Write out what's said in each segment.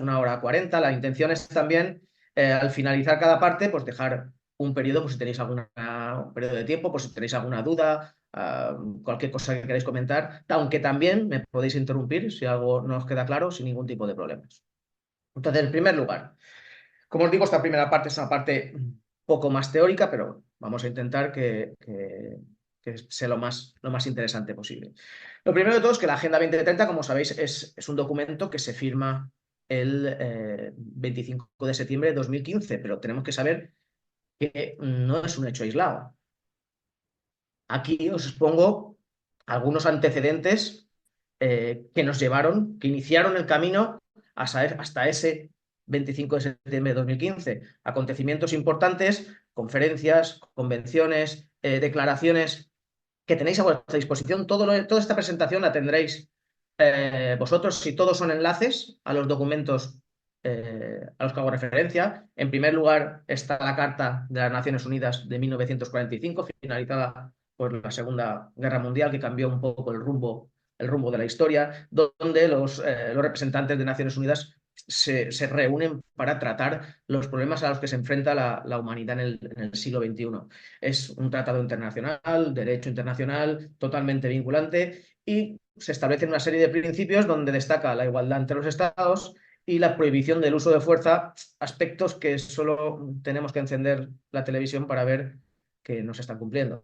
1 hora 40. La intención es también, al finalizar cada parte, pues dejar un periodo, pues si tenéis un periodo de tiempo, pues si tenéis alguna duda, cualquier cosa que queráis comentar, aunque también me podéis interrumpir si algo no os queda claro sin ningún tipo de problemas. Entonces, en primer lugar, como os digo, esta primera parte es una parte un poco más teórica, pero vamos a intentar que sea lo más interesante posible. Lo primero de todo es que la Agenda 2030, como sabéis, es un documento que se firma el 25 de septiembre de 2015, pero tenemos que saber que no es un hecho aislado. Aquí os expongo algunos antecedentes que nos llevaron, que iniciaron el camino hasta ese 25 de septiembre de 2015. Acontecimientos importantes, conferencias, convenciones, declaraciones que tenéis a vuestra disposición. Toda esta presentación la tendréis vosotros, y todos son enlaces a los documentos a los que hago referencia. En primer lugar está la Carta de las Naciones Unidas de 1945, finalizada por la Segunda Guerra Mundial, que cambió un poco el rumbo de la historia, donde los representantes de Naciones Unidas se reúnen para tratar los problemas a los que se enfrenta la humanidad en el siglo XXI. Es un tratado internacional, derecho internacional, totalmente vinculante, y se establecen una serie de principios donde destaca la igualdad entre los estados y la prohibición del uso de fuerza, aspectos que solo tenemos que encender la televisión para ver que no se están cumpliendo.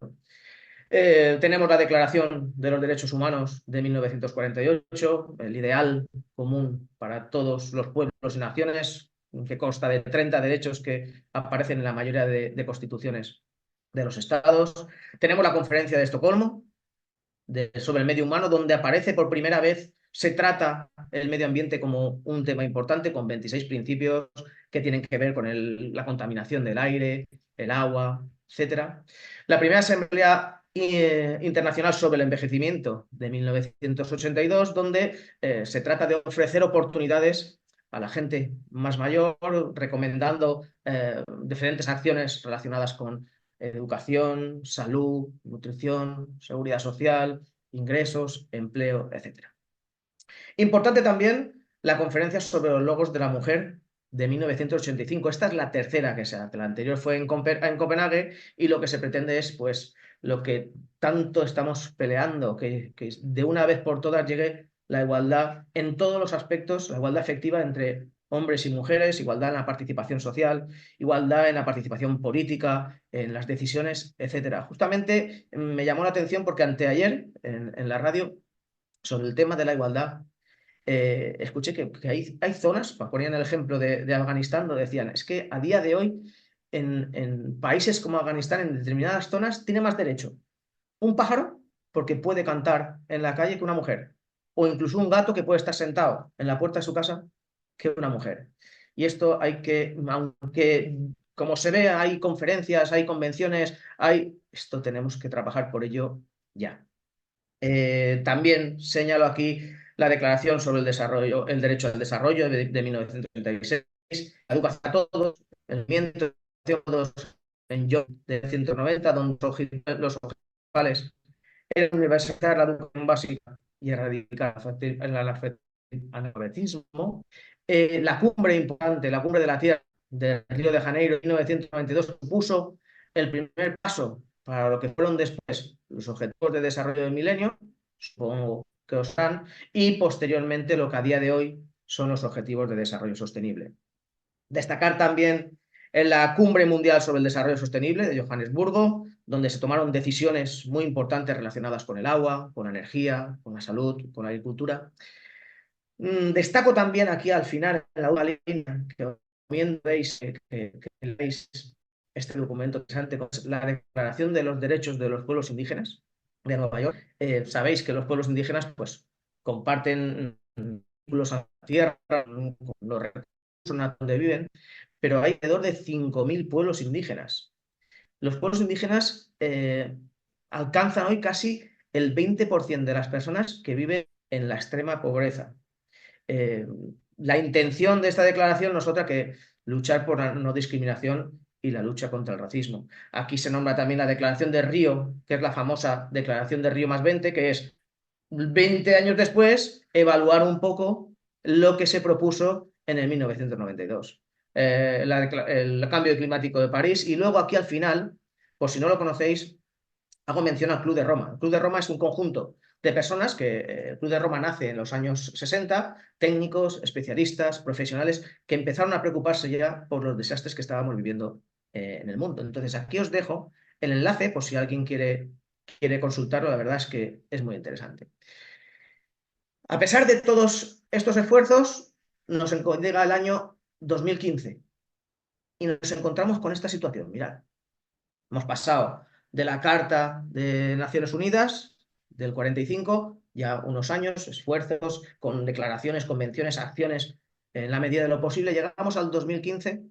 Tenemos la Declaración de los Derechos Humanos de 1948, el ideal común para todos los pueblos y naciones, que consta de 30 derechos que aparecen en la mayoría de constituciones de los estados. Tenemos la Conferencia de Estocolmo sobre el medio humano, donde aparece por primera vez, se trata el medio ambiente como un tema importante, con 26 principios que tienen que ver con la contaminación del aire, el agua, etc. La primera Asamblea Internacional sobre el Envejecimiento de 1982, donde se trata de ofrecer oportunidades a la gente más mayor, recomendando diferentes acciones relacionadas con educación, salud, nutrición, seguridad social, ingresos, empleo, etc. Importante también la conferencia sobre los logros de la mujer de 1985. Esta es la tercera que se hace. La anterior fue en Copenhague, y lo que se pretende es, pues, lo que tanto estamos peleando, que de una vez por todas llegue la igualdad en todos los aspectos, la igualdad efectiva entre hombres y mujeres, igualdad en la participación social, igualdad en la participación política, en las decisiones, etcétera. Justamente me llamó la atención porque anteayer en la radio, sobre el tema de la igualdad, escuché que hay zonas, ponían el ejemplo de Afganistán, donde decían, es que a día de hoy en países como Afganistán, en determinadas zonas, tiene más derecho un pájaro porque puede cantar en la calle que una mujer, o incluso un gato que puede estar sentado en la puerta de su casa que una mujer. Y esto hay que, aunque como se ve, hay conferencias, hay convenciones, esto tenemos que trabajar por ello ya. También señalo aquí la Declaración sobre el Desarrollo, el Derecho al Desarrollo de 1936, la educación a todos, el movimiento de educación a todos en York de 190, donde los objetivos era universalizar la educación básica y erradicar el analfabetismo. La cumbre importante, la cumbre de la Tierra de Río de Janeiro en 1992, supuso el primer paso para lo que fueron después los Objetivos de Desarrollo del Milenio, supongo que os están, y posteriormente lo que a día de hoy son los Objetivos de Desarrollo Sostenible. Destacar también en la Cumbre Mundial sobre el Desarrollo Sostenible de Johannesburgo, donde se tomaron decisiones muy importantes relacionadas con el agua, con la energía, con la salud, con la agricultura. Destaco también aquí al final, en la última línea, que también veis que leéis este documento interesante, la Declaración de los Derechos de los Pueblos Indígenas de Nueva York. Sabéis que los pueblos indígenas, pues, comparten vínculos a la tierra, con los recursos donde viven, pero hay alrededor de 5.000 pueblos indígenas. Los pueblos indígenas alcanzan hoy casi el 20% de las personas que viven en la extrema pobreza. Eh, la intención de esta declaración no es otra que luchar por la no discriminación y la lucha contra el racismo. Aquí se nombra también la Declaración de Río, que es la famosa Declaración de Río +20, que es 20 años después evaluar un poco lo que se propuso en el 1992. El cambio climático de París. Y luego aquí al final, por si no lo conocéis, hago mención al Club de Roma. El Club de Roma es un conjunto de personas que el Club de Roma nace en los años 60, técnicos, especialistas, profesionales, que empezaron a preocuparse ya por los desastres que estábamos viviendo en el mundo. Entonces, aquí os dejo el enlace por si alguien quiere consultarlo. La verdad es que es muy interesante. A pesar de todos estos esfuerzos, nos llega el año 2015 y nos encontramos con esta situación. Mirad, hemos pasado de la Carta de Naciones Unidas del 45, ya unos años, esfuerzos, con declaraciones, convenciones, acciones, en la medida de lo posible, llegamos al 2015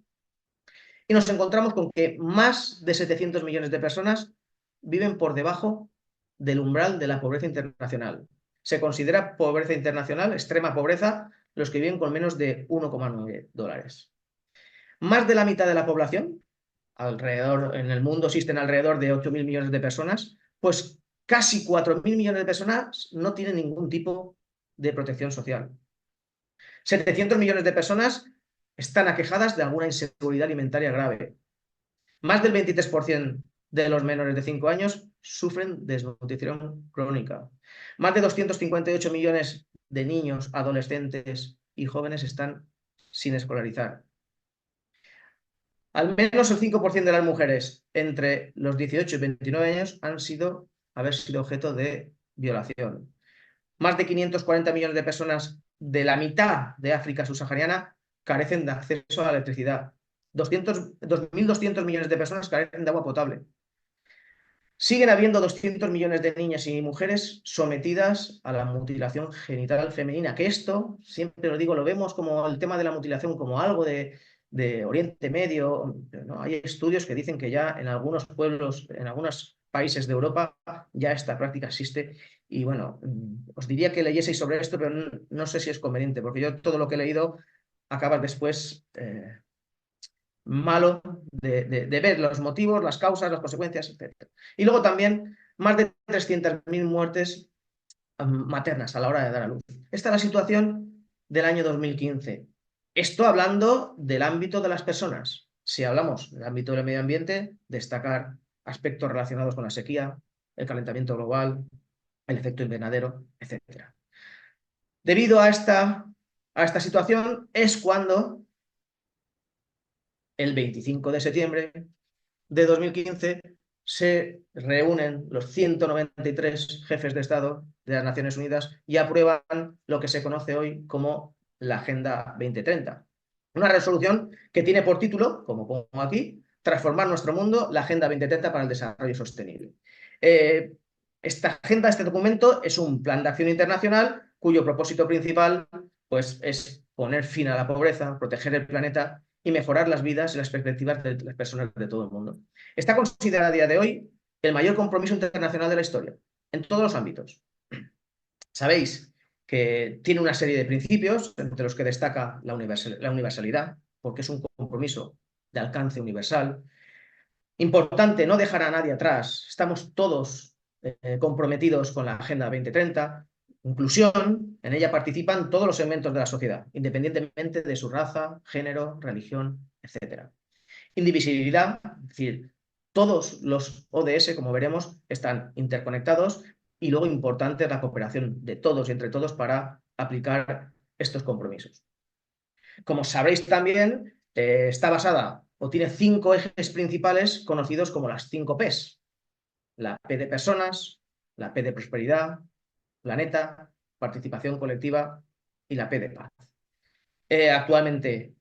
y nos encontramos con que más de 700 millones de personas viven por debajo del umbral de la pobreza internacional. Se considera pobreza internacional, extrema pobreza, los que viven con menos de 1,9 dólares. Más de la mitad de la población, en el mundo existen alrededor de 8.000 millones de personas, pues casi 4.000 millones de personas no tienen ningún tipo de protección social. 700 millones de personas están aquejadas de alguna inseguridad alimentaria grave. Más del 23% de los menores de 5 años sufren desnutrición crónica. Más de 258 millones de niños, adolescentes y jóvenes están sin escolarizar. Al menos el 5% de las mujeres entre los 18 y 29 años haber sido objeto de violación. Más de 540 millones de personas de la mitad de África subsahariana carecen de acceso a la electricidad. 2.200 millones de personas carecen de agua potable. Siguen habiendo 200 millones de niñas y mujeres sometidas a la mutilación genital femenina, que esto, siempre lo digo, lo vemos como el tema de la mutilación como algo de Oriente Medio, ¿no? Hay estudios que dicen que ya en algunos pueblos, en algunos países de Europa, ya esta práctica existe. Y bueno, os diría que leyeseis sobre esto, pero no sé si es conveniente, porque yo todo lo que he leído acaba después malo de ver los motivos, las causas, las consecuencias, etc. Y luego también más de 300.000 muertes maternas a la hora de dar a luz. Esta es la situación del año 2015. Esto hablando del ámbito de las personas. Si hablamos del ámbito del medio ambiente, destacar aspectos relacionados con la sequía, el calentamiento global, el efecto invernadero, etc. Debido a esta situación es cuando el 25 de septiembre de 2015 se reúnen los 193 jefes de Estado de las Naciones Unidas y aprueban lo que se conoce hoy como la Agenda 2030. Una resolución que tiene por título, como pongo aquí, Transformar nuestro mundo, la Agenda 2030 para el Desarrollo Sostenible. Esta agenda, este documento, es un plan de acción internacional cuyo propósito principal pues, es poner fin a la pobreza, proteger el planeta y mejorar las vidas y las perspectivas de las personas de todo el mundo. Está considerada a día de hoy el mayor compromiso internacional de la historia, en todos los ámbitos. Sabéis que tiene una serie de principios, entre los que destaca la universalidad, porque es un compromiso de alcance universal. Importante, no dejar a nadie atrás. Estamos todos comprometidos con la Agenda 2030. Inclusión, en ella participan todos los segmentos de la sociedad, independientemente de su raza, género, religión, etc. Indivisibilidad, es decir, todos los ODS, como veremos, están interconectados y luego importante la cooperación de todos y entre todos para aplicar estos compromisos. Como sabréis también, está basada o tiene 5 ejes principales conocidos como las 5 Ps. La P de personas, la P de prosperidad, planeta, participación colectiva y la P de paz. Actualmente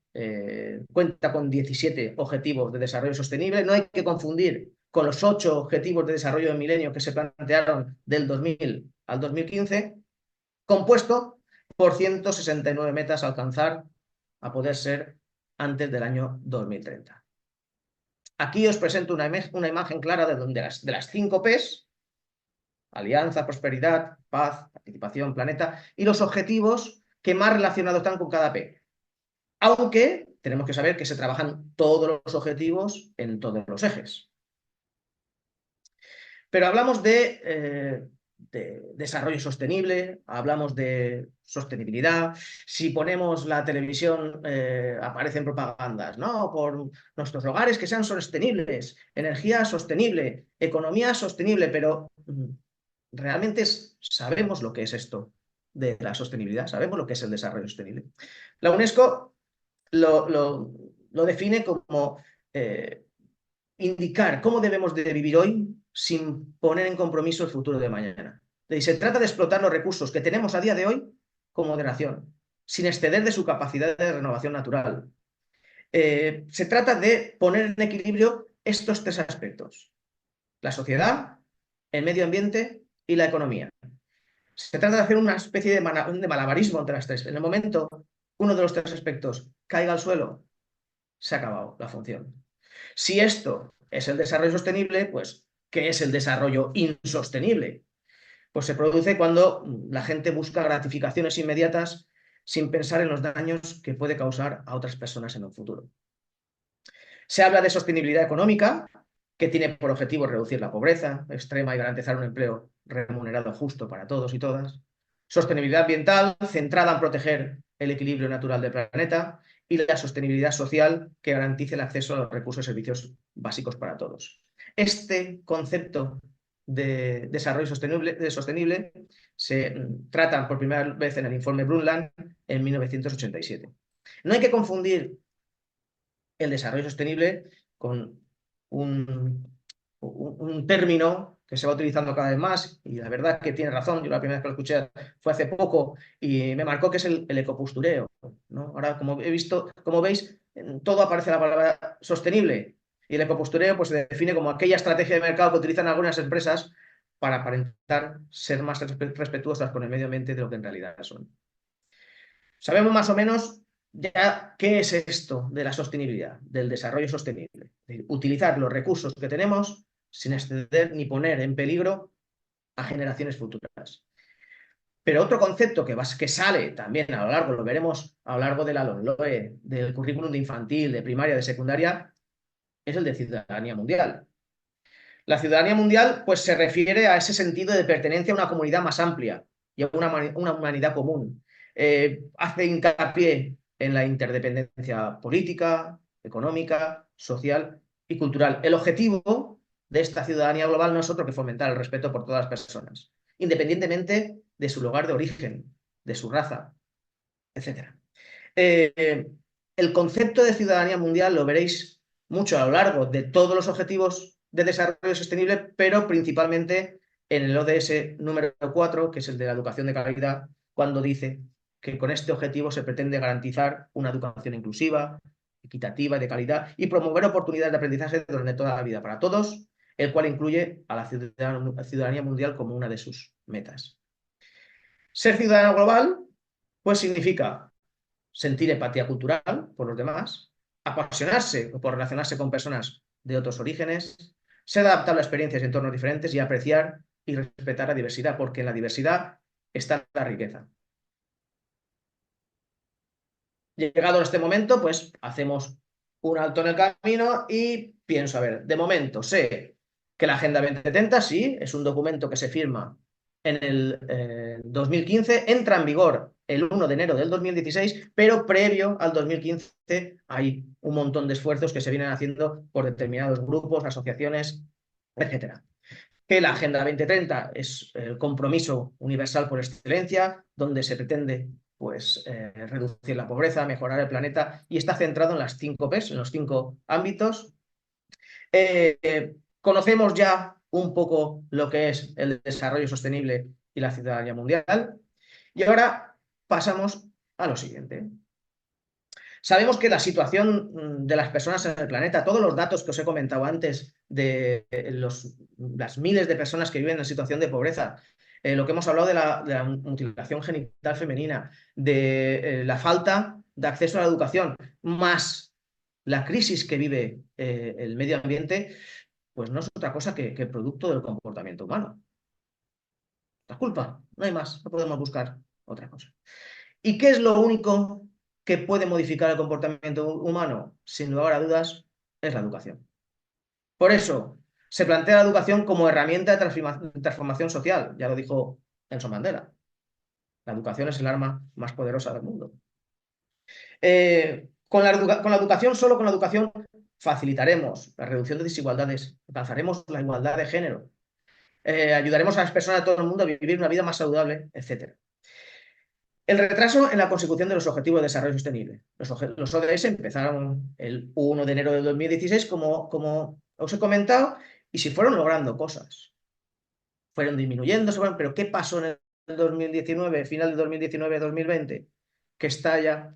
cuenta con 17 objetivos de desarrollo sostenible. No hay que confundir con los 8 objetivos de desarrollo del milenio que se plantearon del 2000 al 2015, compuesto por 169 metas a alcanzar a poder ser antes del año 2030. Aquí os presento una imagen clara de las 5 Ps, alianza, prosperidad, paz, participación, planeta, y los objetivos que más relacionados están con cada P. Aunque tenemos que saber que se trabajan todos los objetivos en todos los ejes. Pero hablamos de de desarrollo sostenible, hablamos de sostenibilidad. Si ponemos la televisión, aparecen propagandas, ¿no? Por nuestros hogares que sean sostenibles, energía sostenible, economía sostenible, pero ¿realmente sabemos lo que es esto de la sostenibilidad? ¿Sabemos lo que es el desarrollo sostenible? La UNESCO lo define como indicar cómo debemos de vivir hoy sin poner en compromiso el futuro de mañana. Y se trata de explotar los recursos que tenemos a día de hoy con moderación, sin exceder de su capacidad de renovación natural. Se trata de poner en equilibrio estos tres aspectos: la sociedad, el medio ambiente y la economía. Se trata de hacer una especie de malabarismo entre las tres. En el momento uno de los tres aspectos caiga al suelo, se ha acabado la función. Si esto es el desarrollo sostenible, pues, ¿qué es el desarrollo insostenible? Pues se produce cuando la gente busca gratificaciones inmediatas sin pensar en los daños que puede causar a otras personas en un futuro. Se habla de sostenibilidad económica, que tiene por objetivo reducir la pobreza extrema y garantizar un empleo remunerado justo para todos y todas. Sostenibilidad ambiental, centrada en proteger el equilibrio natural del planeta. Y la sostenibilidad social, que garantice el acceso a los recursos y servicios básicos para todos. Este concepto de desarrollo sostenible se trata por primera vez en el informe Brundtland en 1987. No hay que confundir el desarrollo sostenible con un término que se va utilizando cada vez más, y la verdad que tiene razón. Yo la primera vez que lo escuché fue hace poco y me marcó, que es el ecopostureo, ¿no? Ahora, como he visto, como veis, en todo aparece la palabra sostenible, y el ecopostureo pues, se define como aquella estrategia de mercado que utilizan algunas empresas para aparentar ser más respetuosas con el medio ambiente de lo que en realidad son. Sabemos más o menos ya qué es esto de la sostenibilidad, del desarrollo sostenible. Es decir, utilizar los recursos que tenemos sin exceder ni poner en peligro a generaciones futuras. Pero otro concepto que sale también a lo largo, lo veremos a lo largo de la LOMLOE, del currículum de infantil, de primaria, de secundaria, es el de ciudadanía mundial. La ciudadanía mundial pues, se refiere a ese sentido de pertenencia a una comunidad más amplia y a una humanidad común. Hace hincapié en la interdependencia política, económica, social y cultural. El objetivo de esta ciudadanía global no es otro que fomentar el respeto por todas las personas, independientemente de su lugar de origen, de su raza, etc. El concepto de ciudadanía mundial lo veréis mucho a lo largo de todos los objetivos de desarrollo sostenible, pero principalmente en el ODS número 4, que es el de la educación de calidad, cuando dice que con este objetivo se pretende garantizar una educación inclusiva, equitativa y de calidad, y promover oportunidades de aprendizaje durante toda la vida para todos, el cual incluye a la ciudadanía mundial como una de sus metas. Ser ciudadano global, pues significa sentir empatía cultural por los demás, apasionarse por relacionarse con personas de otros orígenes, ser adaptable a experiencias y entornos diferentes y apreciar y respetar la diversidad, porque en la diversidad está la riqueza. Llegado a este momento, pues hacemos un alto en el camino y pienso, a ver, de momento sé que la Agenda 2030 sí, es un documento que se firma en el 2015, entra en vigor el 1 de enero del 2016, pero previo al 2015 hay un montón de esfuerzos que se vienen haciendo por determinados grupos, asociaciones, etcétera. Que la Agenda 2030 es el compromiso universal por excelencia, donde se pretende pues, reducir la pobreza, mejorar el planeta, y está centrado en las 5 P's, en los 5 ámbitos. Conocemos ya un poco lo que es el desarrollo sostenible y la ciudadanía mundial, y ahora pasamos a lo siguiente. Sabemos que la situación de las personas en el planeta, todos los datos que os he comentado antes de las miles de personas que viven en situación de pobreza, lo que hemos hablado de la mutilación genital femenina, de la falta de acceso a la educación, más la crisis que vive el medio ambiente, pues no es otra cosa que producto del comportamiento humano. La culpa, no hay más, no podemos buscar otra cosa. ¿Y qué es lo único que puede modificar el comportamiento humano? Sin lugar a dudas, es la educación. Por eso, Se plantea la educación como herramienta de transformación social, ya lo dijo Nelson Mandela. La educación es el arma más poderosa del mundo. Con la educación, solo con la educación, facilitaremos la reducción de desigualdades, alcanzaremos la igualdad de género, ayudaremos a las personas de todo el mundo a vivir una vida más saludable, etc. El retraso en la consecución de los Objetivos de Desarrollo Sostenible. Los ODS empezaron el 1 de enero de 2016, como os he comentado, y se fueron logrando cosas. Fueron disminuyendo, pero ¿qué pasó en el 2019, final de 2019-2020? Que estalla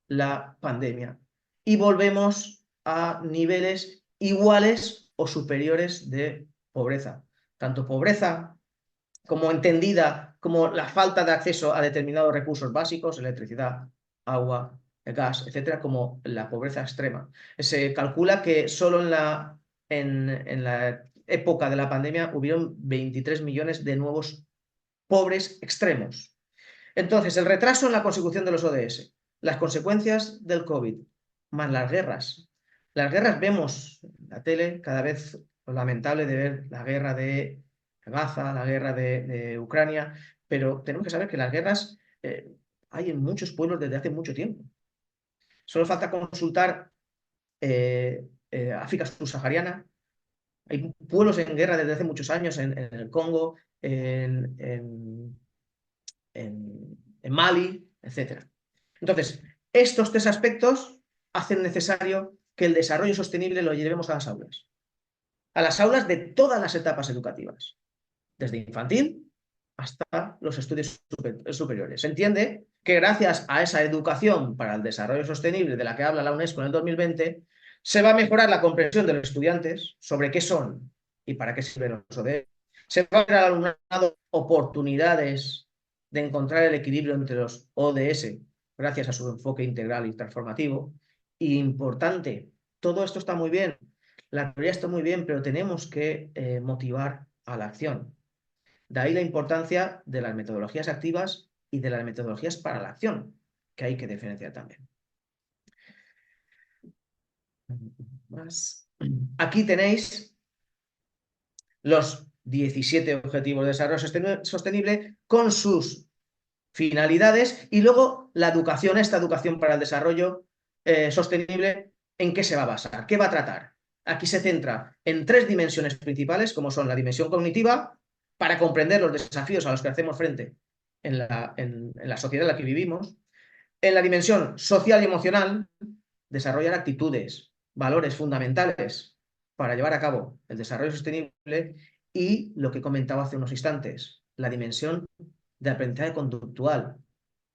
la pandemia y volvemos a niveles iguales o superiores de pobreza. Tanto pobreza como entendida como la falta de acceso a determinados recursos básicos, electricidad, agua, gas, etcétera, como la pobreza extrema. Se calcula que solo en la época de la pandemia hubieron 23 millones de nuevos pobres extremos. Entonces, el retraso en la consecución de los ODS, las consecuencias del COVID, más las guerras. Las guerras vemos en la tele cada vez lo lamentable de ver la guerra de Gaza, la guerra de Ucrania, pero tenemos que saber que las guerras hay en muchos pueblos desde hace mucho tiempo. Solo falta consultar África subsahariana. Hay pueblos en guerra desde hace muchos años en el Congo, en Mali, etc. Entonces, estos tres aspectos hacen necesario que el desarrollo sostenible lo llevemos a las aulas de todas las etapas educativas, desde infantil hasta los estudios superiores. Se entiende que gracias a esa educación para el desarrollo sostenible de la que habla la UNESCO en el 2020, se va a mejorar la comprensión de los estudiantes sobre qué son y para qué sirven los ODS. Se va a dar al alumnado oportunidades de encontrar el equilibrio entre los ODS gracias a su enfoque integral y transformativo. Y importante, todo esto está muy bien, la teoría está muy bien, pero tenemos que motivar a la acción. De ahí la importancia de las metodologías activas y de las metodologías para la acción, que hay que diferenciar también. Aquí tenéis los 17 Objetivos de Desarrollo Sostenible con sus finalidades y luego la educación, esta educación para el desarrollo sostenible, ¿en qué se va a basar? ¿Qué va a tratar? Aquí se centra en tres dimensiones principales, como son la dimensión cognitiva, para comprender los desafíos a los que hacemos frente en la sociedad en la que vivimos. En la dimensión social y emocional, desarrollar actitudes, valores fundamentales para llevar a cabo el desarrollo sostenible. Y lo que comentaba hace unos instantes, la dimensión de aprendizaje conductual,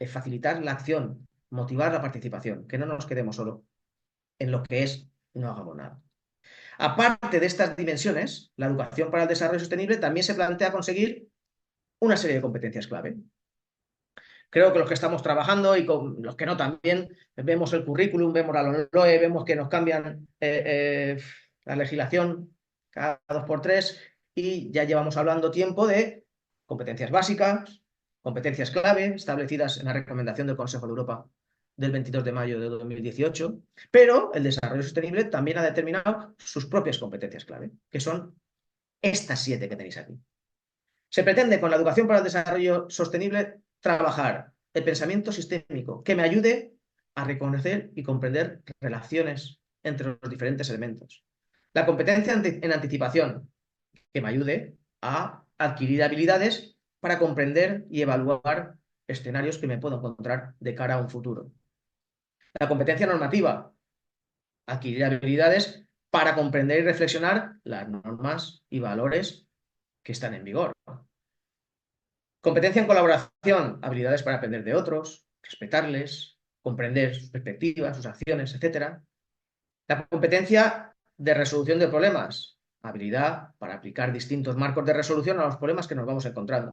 facilitar la acción, motivar la participación, que no nos quedemos solo en lo que es y no hagamos nada. Aparte de estas dimensiones, la educación para el desarrollo sostenible también se plantea conseguir una serie de competencias clave. Creo que los que estamos trabajando y con los que no también, vemos el currículum, vemos la LOE, vemos que nos cambian la legislación cada 2 por 3 y ya llevamos hablando tiempo de competencias básicas, competencias clave establecidas en la recomendación del Consejo de Europa del 22 de mayo de 2018, pero el desarrollo sostenible también ha determinado sus propias competencias clave, que son estas 7 que tenéis aquí. Se pretende con la educación para el desarrollo sostenible trabajar el pensamiento sistémico que me ayude a reconocer y comprender relaciones entre los diferentes elementos. La competencia en anticipación que me ayude a adquirir habilidades para comprender y evaluar escenarios que me puedo encontrar de cara a un futuro. La competencia normativa, adquirir habilidades para comprender y reflexionar las normas y valores que están en vigor. Competencia en colaboración, habilidades para aprender de otros, respetarles, comprender sus perspectivas, sus acciones, etc. La competencia de resolución de problemas, habilidad para aplicar distintos marcos de resolución a los problemas que nos vamos encontrando.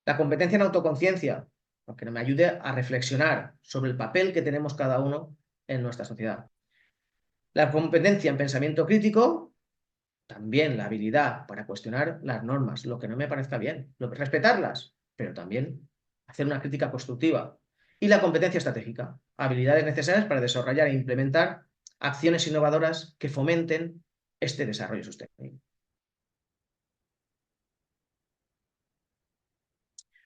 La competencia en autoconciencia, que me ayude a reflexionar sobre el papel que tenemos cada uno en nuestra sociedad. La competencia en pensamiento crítico, también la habilidad para cuestionar las normas, lo que no me parezca bien, respetarlas, pero también hacer una crítica constructiva. Y la competencia estratégica, habilidades necesarias para desarrollar e implementar acciones innovadoras que fomenten este desarrollo sostenible.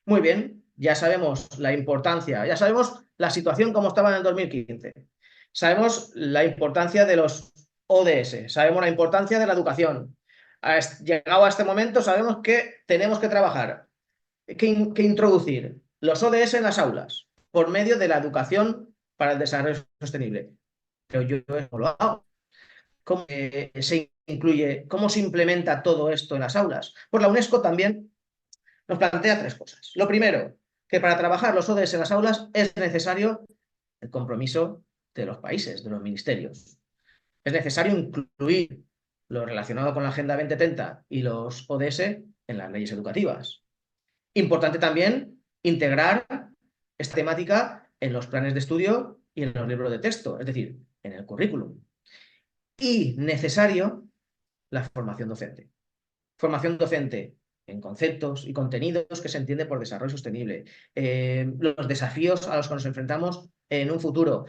Muy bien, ya sabemos la importancia, ya sabemos la situación como estaba en el 2015. Sabemos la importancia de los ODS, sabemos la importancia de la educación. Llegado a este momento, sabemos que tenemos que trabajar, que introducir los ODS en las aulas por medio de la educación para el desarrollo sostenible. Pero yo no lo hago. ¿Cómo se incluye, cómo se implementa todo esto en las aulas? Pues la UNESCO también nos plantea tres cosas. Lo primero, que para trabajar los ODS en las aulas es necesario el compromiso de los países, de los ministerios. Es necesario incluir lo relacionado con la Agenda 2030 y los ODS en las leyes educativas. Importante también integrar esta temática en los planes de estudio y en los libros de texto, es decir, en el currículum. Y necesario la formación docente. Formación docente en conceptos y contenidos que se entiende por desarrollo sostenible, los desafíos a los que nos enfrentamos en un futuro,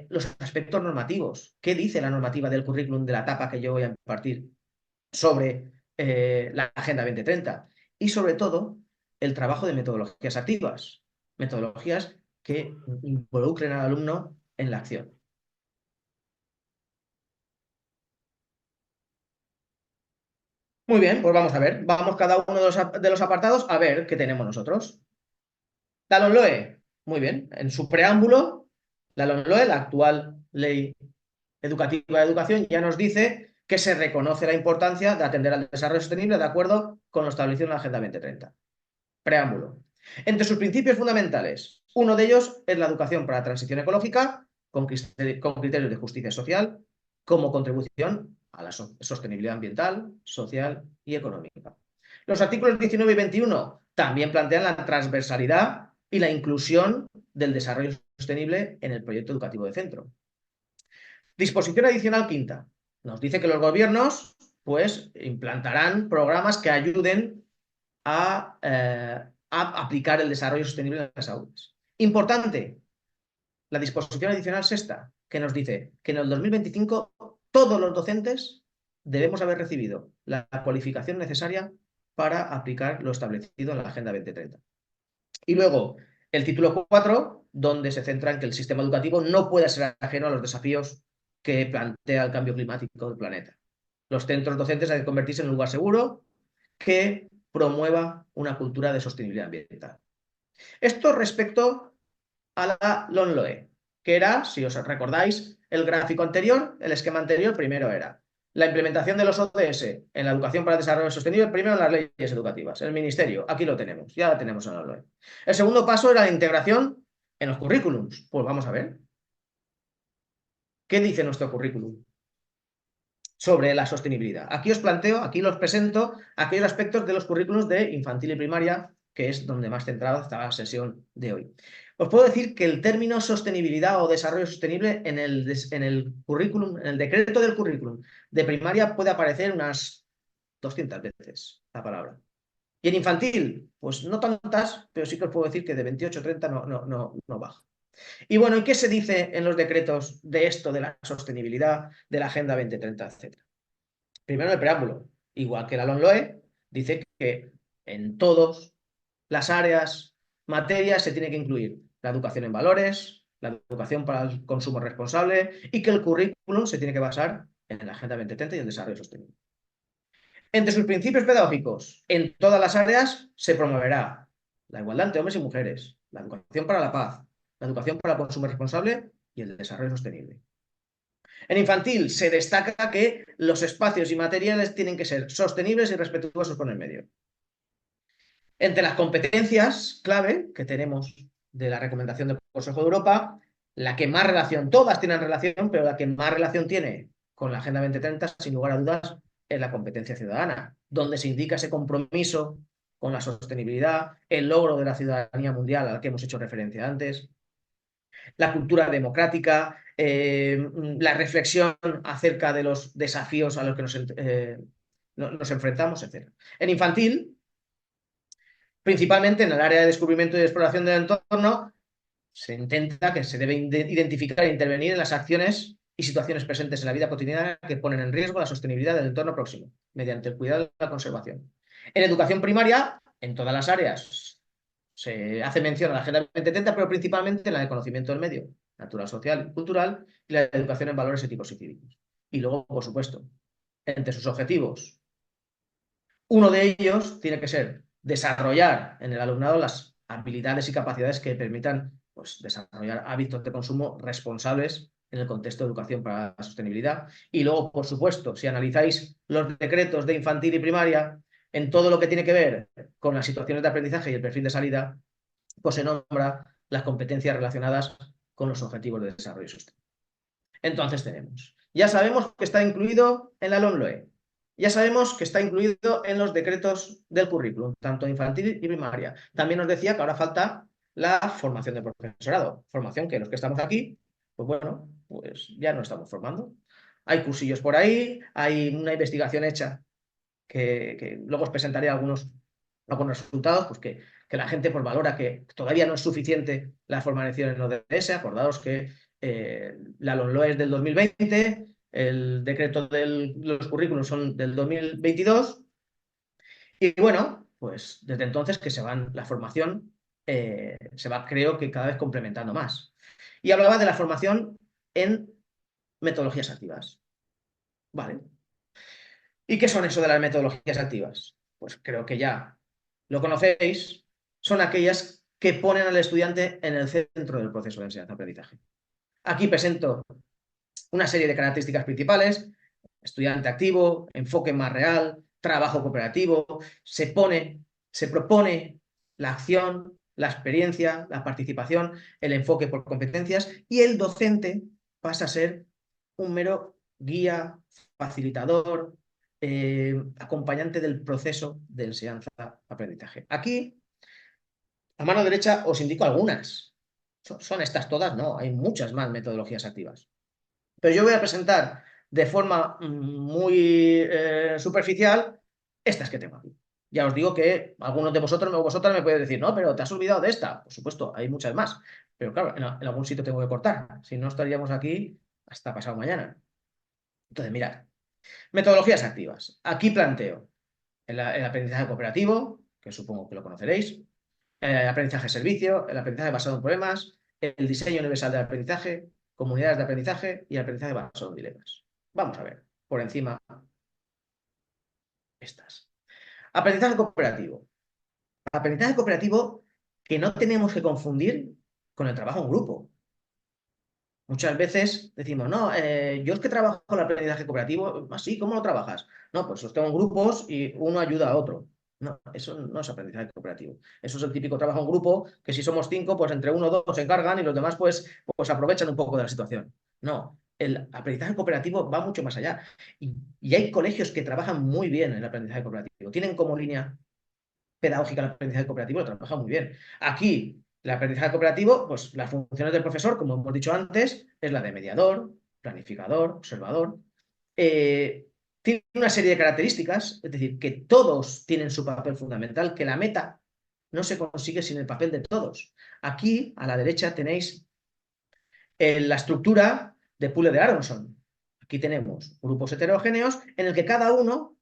los aspectos normativos. ¿Qué dice la normativa del currículum de la etapa que yo voy a impartir sobre la Agenda 2030? Y sobre todo, el trabajo de metodologías activas, metodologías que involucren al alumno en la acción. Muy bien, pues vamos a ver. Vamos cada uno de los apartados a ver qué tenemos nosotros. La LOMLOE, muy bien. En su preámbulo, la LOMLOE, la actual Ley Educativa de Educación, ya nos dice que se reconoce la importancia de atender al desarrollo sostenible de acuerdo con lo establecido en la Agenda 2030. Preámbulo. Entre sus principios fundamentales, uno de ellos es la educación para la transición ecológica con criterios de justicia social como contribución a la sostenibilidad ambiental, social y económica. Los artículos 19 y 21 también plantean la transversalidad y la inclusión del desarrollo sostenible en el proyecto educativo de centro. Disposición adicional quinta. Nos dice que los gobiernos pues implantarán programas que ayuden a aplicar el desarrollo sostenible en las aulas. Importante, la disposición adicional sexta, que nos dice que en el 2025 todos los docentes debemos haber recibido la cualificación necesaria para aplicar lo establecido en la Agenda 2030. Y luego, el título 4, donde se centra en que el sistema educativo no puede ser ajeno a los desafíos que plantea el cambio climático del planeta. Los centros docentes han de convertirse en un lugar seguro que promueva una cultura de sostenibilidad ambiental. Esto respecto a la LOMLOE, que era, si os recordáis, el gráfico anterior, el esquema anterior, primero era la implementación de los ODS en la educación para el desarrollo sostenible, primero en las leyes educativas, el ministerio, aquí lo tenemos, ya lo tenemos en la LOE. El segundo paso era la integración en los currículums. Pues vamos a ver. ¿Qué dice nuestro currículum sobre la sostenibilidad? Aquí os planteo, aquí los presento aquellos aspectos de los currículums de infantil y primaria, que es donde más centrada está la sesión de hoy. Os puedo decir que el término sostenibilidad o desarrollo sostenible en el currículum, en el decreto del currículum de primaria puede aparecer unas 200 veces la palabra. Y en infantil, pues no tantas, pero sí que os puedo decir que de 28 a 30 no baja. Y bueno, ¿y qué se dice en los decretos de esto, de la sostenibilidad, de la Agenda 2030, etcétera? Primero el preámbulo, igual que la LOMLOE, dice que en todas las áreas, materias, se tiene que incluir la educación en valores, la educación para el consumo responsable y que el currículum se tiene que basar en la Agenda 2030 y el desarrollo sostenible. Entre sus principios pedagógicos, en todas las áreas se promoverá la igualdad entre hombres y mujeres, la educación para la paz, la educación para el consumo responsable y el desarrollo sostenible. En infantil se destaca que los espacios y materiales tienen que ser sostenibles y respetuosos con el medio. Entre las competencias clave que tenemos de la recomendación del Consejo de Europa, la que más relación, todas tienen relación, pero la que más relación tiene con la Agenda 2030, sin lugar a dudas, es la competencia ciudadana, donde se indica ese compromiso con la sostenibilidad, el logro de la ciudadanía mundial a la que hemos hecho referencia antes, la cultura democrática, la reflexión acerca de los desafíos a los que nos enfrentamos, etc. En infantil, principalmente en el área de descubrimiento y de exploración del entorno, se intenta que se debe identificar e intervenir en las acciones y situaciones presentes en la vida cotidiana que ponen en riesgo la sostenibilidad del entorno próximo, mediante el cuidado y la conservación. En educación primaria, en todas las áreas, se hace mención a la Agenda 2030, pero principalmente en la de conocimiento del medio, natural, social y cultural, y la educación en valores éticos y cívicos. Y luego, por supuesto, entre sus objetivos, uno de ellos tiene que ser desarrollar en el alumnado las habilidades y capacidades que permitan pues, desarrollar hábitos de consumo responsables en el contexto de educación para la sostenibilidad. Y luego, por supuesto, si analizáis los decretos de infantil y primaria, en todo lo que tiene que ver con las situaciones de aprendizaje y el perfil de salida, pues se nombra las competencias relacionadas con los objetivos de desarrollo sostenible. Entonces ya sabemos que está incluido en la LOMLOE, ya sabemos que está incluido en los decretos del currículum, tanto infantil y primaria. También nos decía que ahora falta la formación del profesorado, formación que los que estamos aquí, pues bueno, pues ya no estamos formando. Hay cursillos por ahí, hay una investigación hecha que luego os presentaré algunos resultados, pues que la gente pues, valora que todavía no es suficiente la formación en ODS. Acordaos que la LOMLOE es del 2020, el decreto de los currículos son del 2022, y bueno, pues desde entonces que la formación se va, creo que cada vez complementando más. Y hablaba de la formación en metodologías activas. Vale. ¿Y qué son eso de las metodologías activas? Pues creo que ya lo conocéis, son aquellas que ponen al estudiante en el centro del proceso de enseñanza-aprendizaje. Aquí presento una serie de características principales: estudiante activo, enfoque más real, trabajo cooperativo, se propone la acción, la experiencia, la participación, el enfoque por competencias, y el docente pasa a ser un mero guía, facilitador, acompañante del proceso de enseñanza-aprendizaje. Aquí, a mano derecha, os indico algunas. ¿Son estas todas? No, hay muchas más metodologías activas. Pero yo voy a presentar de forma muy superficial estas que tengo aquí. Ya os digo que algunos de vosotros o vosotras me pueden decir, no, pero te has olvidado de esta. Por supuesto, hay muchas más. Pero claro, en algún sitio tengo que cortar. Si no, estaríamos aquí hasta pasado mañana. Entonces, mirad, metodologías activas. Aquí planteo el aprendizaje cooperativo, que supongo que lo conoceréis, el aprendizaje servicio, el aprendizaje basado en problemas, el diseño universal del aprendizaje, comunidades de aprendizaje y el aprendizaje basado en dilemas. Vamos a ver, por encima, estas. Aprendizaje cooperativo. Aprendizaje cooperativo que no tenemos que confundir con el trabajo en grupo. Muchas veces decimos, no, yo es que trabajo con el aprendizaje cooperativo. ¿Así? ¿Cómo lo trabajas? No, pues los tengo en grupos y uno ayuda a otro. No, eso no es aprendizaje cooperativo. Eso es el típico trabajo en grupo, que si somos 5, pues entre uno o dos se encargan y los demás pues aprovechan un poco de la situación. No, el aprendizaje cooperativo va mucho más allá. Y hay colegios que trabajan muy bien el aprendizaje cooperativo. Tienen como línea pedagógica el aprendizaje cooperativo, lo trabaja muy bien. Aquí, el aprendizaje cooperativo, pues las funciones del profesor, como hemos dicho antes, es la de mediador, planificador, observador. Tiene una serie de características, es decir, que todos tienen su papel fundamental, que la meta no se consigue sin el papel de todos. Aquí, a la derecha, tenéis la estructura de Pule de Aronson. Aquí tenemos grupos heterogéneos en el que cada uno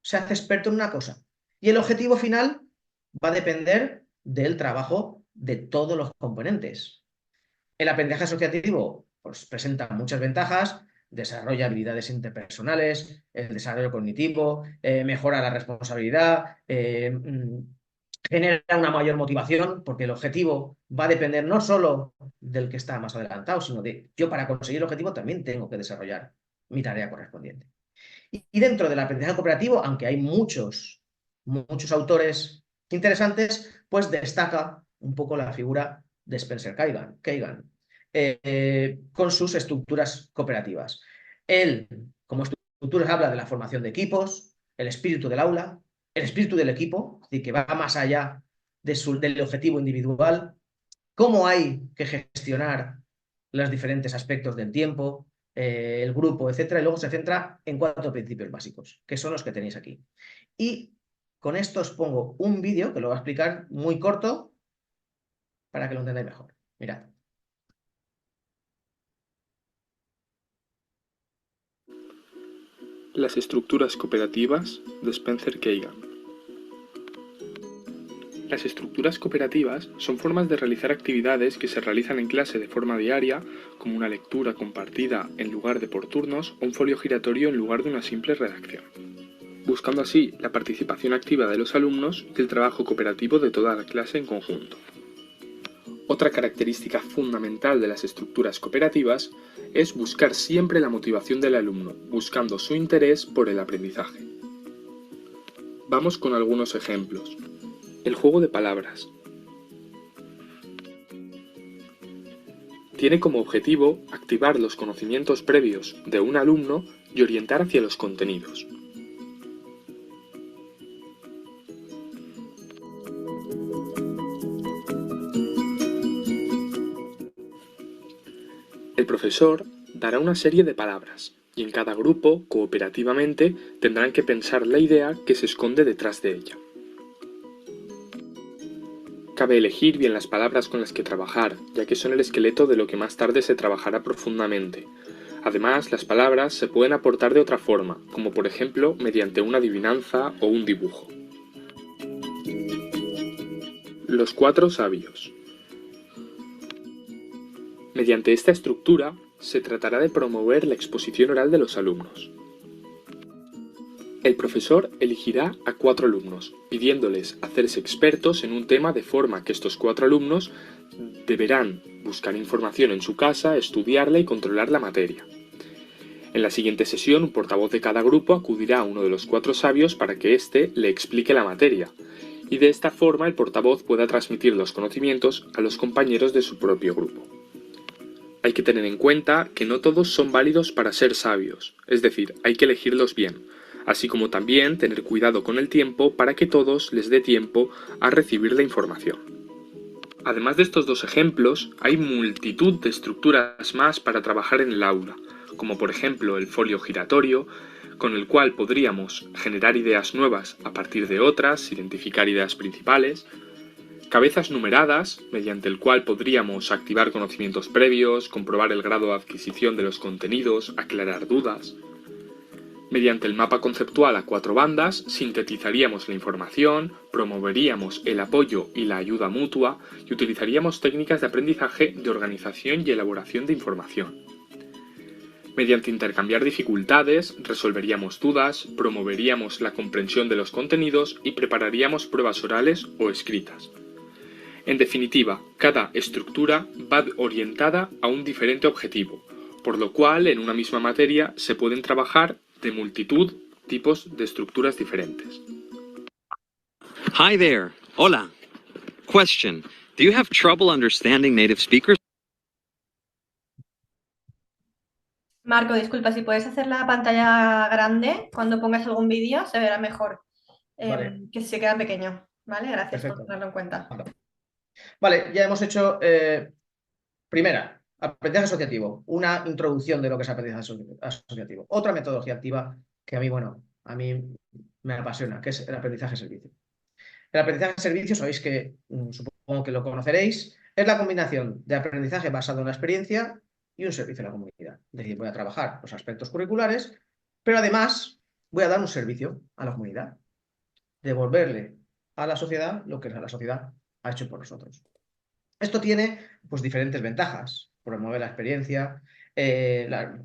se hace experto en una cosa. Y el objetivo final va a depender del trabajo de todos los componentes. El aprendizaje asociativo pues, presenta muchas ventajas: desarrolla habilidades interpersonales, el desarrollo cognitivo, mejora la responsabilidad, genera una mayor motivación, porque el objetivo va a depender no solo del que está más adelantado, sino de yo, para conseguir el objetivo también tengo que desarrollar mi tarea correspondiente. Y dentro del aprendizaje cooperativo, aunque hay muchos autores interesantes, pues destaca un poco la figura de Spencer Kagan, con sus estructuras cooperativas. Él, como estructuras, habla de la formación de equipos, el espíritu del aula, el espíritu del equipo, es decir, que va más allá del objetivo individual, cómo hay que gestionar los diferentes aspectos del tiempo, el grupo, etcétera, y luego se centra en 4 principios básicos, que son los que tenéis aquí. Y con esto os pongo un vídeo que lo voy a explicar muy corto para que lo entendáis mejor. Mirad. Las estructuras cooperativas de Spencer Kagan. Las estructuras cooperativas son formas de realizar actividades que se realizan en clase de forma diaria, como una lectura compartida en lugar de por turnos o un folio giratorio en lugar de una simple redacción, buscando así la participación activa de los alumnos y el trabajo cooperativo de toda la clase en conjunto. Otra característica fundamental de las estructuras cooperativas es buscar siempre la motivación del alumno, buscando su interés por el aprendizaje. Vamos con algunos ejemplos. El juego de palabras. Tiene como objetivo activar los conocimientos previos de un alumno y orientar hacia los contenidos. El profesor dará una serie de palabras y en cada grupo, cooperativamente, tendrán que pensar la idea que se esconde detrás de ella. Cabe elegir bien las palabras con las que trabajar, ya que son el esqueleto de lo que más tarde se trabajará profundamente. Además, las palabras se pueden aportar de otra forma, como por ejemplo mediante una adivinanza o un dibujo. Los 4 sabios. Mediante esta estructura, se tratará de promover la exposición oral de los alumnos. El profesor elegirá a 4 alumnos, pidiéndoles hacerse expertos en un tema de forma que estos 4 alumnos deberán buscar información en su casa, estudiarla y controlar la materia. En la siguiente sesión, un portavoz de cada grupo acudirá a uno de los 4 sabios para que éste le explique la materia, y de esta forma el portavoz pueda transmitir los conocimientos a los compañeros de su propio grupo. Hay que tener en cuenta que no todos son válidos para ser sabios, es decir, hay que elegirlos bien, así como también tener cuidado con el tiempo para que todos les dé tiempo a recibir la información. Además de estos 2 ejemplos, hay multitud de estructuras más para trabajar en el aula, como por ejemplo el folio giratorio, con el cual podríamos generar ideas nuevas a partir de otras, identificar ideas principales, cabezas numeradas, mediante el cual podríamos activar conocimientos previos, comprobar el grado de adquisición de los contenidos, aclarar dudas. Mediante el mapa conceptual a 4 bandas, sintetizaríamos la información, promoveríamos el apoyo y la ayuda mutua y utilizaríamos técnicas de aprendizaje de organización y elaboración de información. Mediante intercambiar dificultades, resolveríamos dudas, promoveríamos la comprensión de los contenidos y prepararíamos pruebas orales o escritas. En definitiva, cada estructura va orientada a un diferente objetivo, por lo cual en una misma materia se pueden trabajar de multitud tipos de estructuras diferentes. Hi there. Hola. Question. Do you have trouble understanding native speakers? Marco, disculpa, si puedes hacer la pantalla grande cuando pongas algún vídeo, se verá mejor. Vale. Que se queda pequeño, ¿vale? Gracias Perfecto. por tenerlo en cuenta. Vale, ya hemos hecho primera, aprendizaje asociativo, una introducción de lo que es aprendizaje asociativo. Otra metodología activa que a mí me apasiona, que es el aprendizaje servicio. El aprendizaje servicio, sabéis que, supongo que lo conoceréis, es la combinación de aprendizaje basado en la experiencia y un servicio a la comunidad. Es decir, voy a trabajar los aspectos curriculares, pero además voy a dar un servicio a la comunidad, devolverle a la sociedad lo que la sociedad ha hecho por nosotros. Esto tiene pues diferentes ventajas. Promueve la experiencia,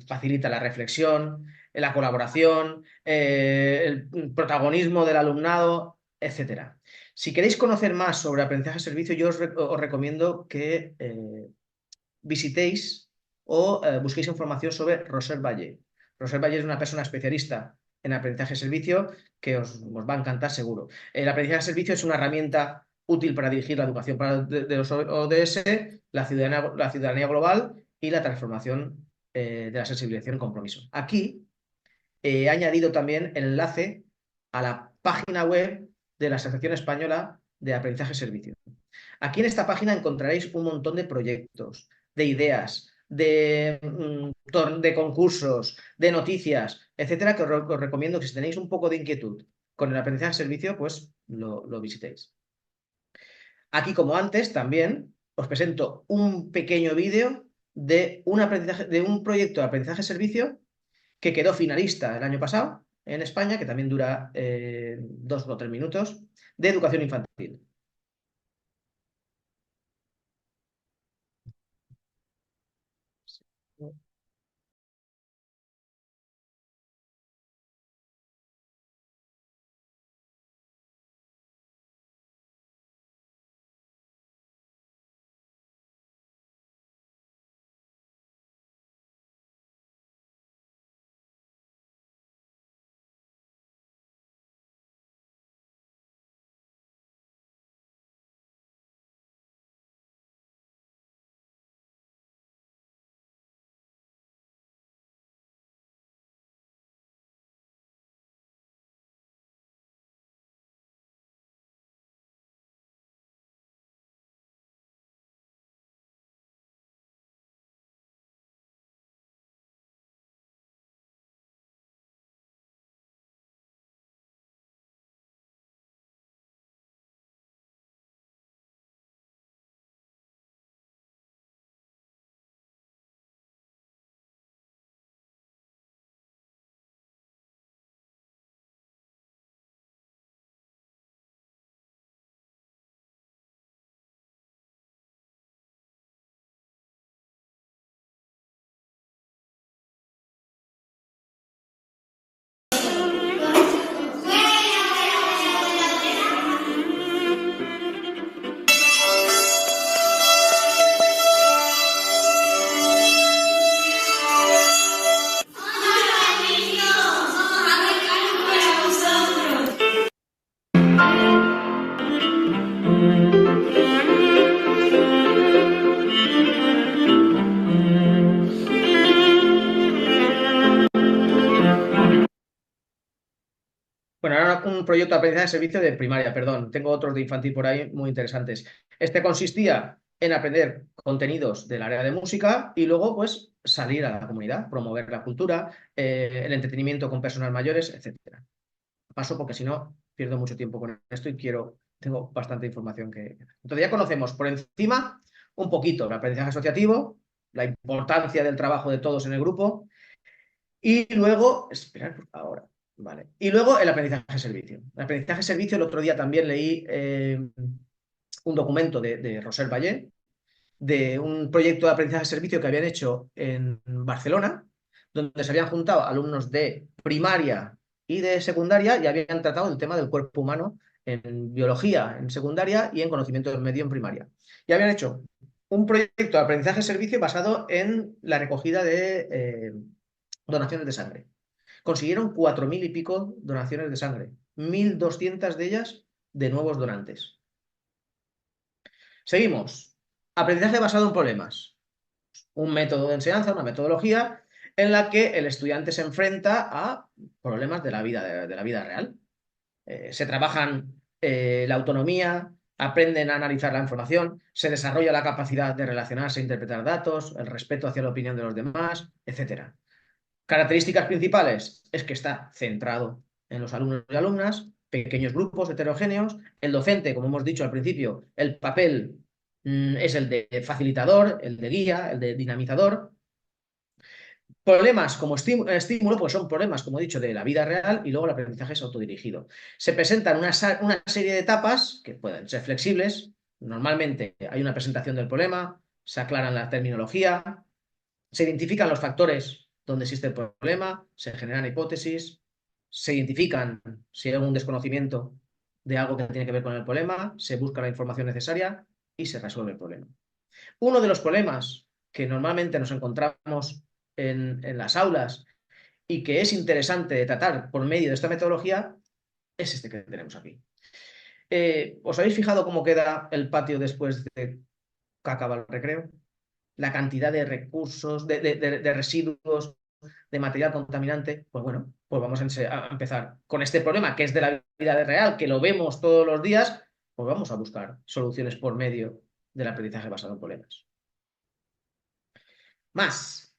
facilita la reflexión, la colaboración, el protagonismo del alumnado, etc. Si queréis conocer más sobre aprendizaje servicio, yo os recomiendo que visitéis o busquéis información sobre Roser Valle. Roser Valle es una persona especialista en aprendizaje servicio que os va a encantar seguro. El aprendizaje servicio es una herramienta útil para dirigir la educación de los ODS, la ciudadanía global y la transformación de la sensibilización y compromiso. Aquí he añadido también el enlace a la página web de la Asociación Española de Aprendizaje Servicio. Aquí en esta página encontraréis un montón de proyectos, de ideas, de concursos, de noticias, etcétera, que os recomiendo que si tenéis un poco de inquietud con el aprendizaje servicio, pues lo visitéis. Aquí, como antes, también os presento un pequeño vídeo de un proyecto de aprendizaje servicio que quedó finalista el año pasado en España, que también dura 2 o 3 minutos, de educación infantil. Bueno, ahora un proyecto de aprendizaje de servicio de primaria, perdón, tengo otros de infantil por ahí muy interesantes. Este consistía en aprender contenidos del área de música y luego pues salir a la comunidad, promover la cultura, el entretenimiento con personas mayores, etcétera. Paso porque si no pierdo mucho tiempo con esto y tengo bastante información que... Entonces ya conocemos por encima un poquito el aprendizaje asociativo, la importancia del trabajo de todos en el grupo y luego, esperad ahora, vale. Y luego el aprendizaje de servicio. El aprendizaje de servicio, el otro día también leí un documento de Roser Vallée, de un proyecto de aprendizaje de servicio que habían hecho en Barcelona, donde se habían juntado alumnos de primaria y de secundaria y habían tratado el tema del cuerpo humano en biología en secundaria y en conocimiento del medio en primaria. Y habían hecho un proyecto de aprendizaje de servicio basado en la recogida de donaciones de sangre. Consiguieron 4.000 y pico donaciones de sangre, 1.200 de ellas de nuevos donantes. Seguimos. Aprendizaje basado en problemas. Un método de enseñanza, una metodología en la que el estudiante se enfrenta a problemas de la vida real. Se trabajan la autonomía, aprenden a analizar la información, se desarrolla la capacidad de relacionarse e interpretar datos, el respeto hacia la opinión de los demás, etc. Características principales es que está centrado en los alumnos y alumnas, pequeños grupos heterogéneos. El docente, como hemos dicho al principio, el papel es el de facilitador, el de guía, el de dinamizador. Problemas como estímulo, pues son problemas, como he dicho, de la vida real y luego el aprendizaje es autodirigido. Se presentan una serie de etapas que pueden ser flexibles. Normalmente hay una presentación del problema, se aclaran la terminología, se identifican los factores donde existe el problema, se generan hipótesis, se identifican si hay algún desconocimiento de algo que tiene que ver con el problema, se busca la información necesaria y se resuelve el problema. Uno de los problemas que normalmente nos encontramos en las aulas y que es interesante de tratar por medio de esta metodología es este que tenemos aquí. ¿Os habéis fijado cómo queda el patio después de que acaba el recreo? La cantidad de recursos, de residuos, de material contaminante. Pues bueno, pues vamos a empezar con este problema que es de la vida real, que lo vemos todos los días, pues vamos a buscar soluciones por medio del aprendizaje basado en problemas. Más.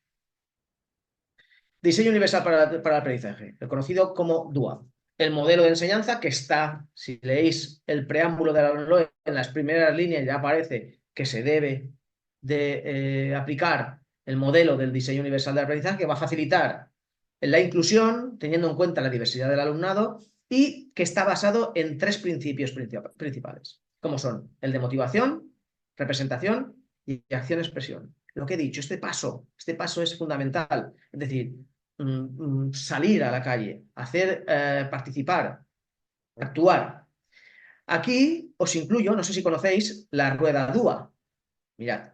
Diseño universal para el aprendizaje, el conocido como DUA. El modelo de enseñanza que está, si leéis el preámbulo de la LOE, en las primeras líneas ya aparece que se debe de aplicar el modelo del diseño universal de aprendizaje que va a facilitar la inclusión, teniendo en cuenta la diversidad del alumnado, y que está basado en 3 principios principales, como son el de motivación, representación y acción-expresión. Lo que he dicho, este paso es fundamental. Es decir, salir a la calle, hacer participar, actuar. Aquí os incluyo, no sé si conocéis, la rueda DUA. Mirad.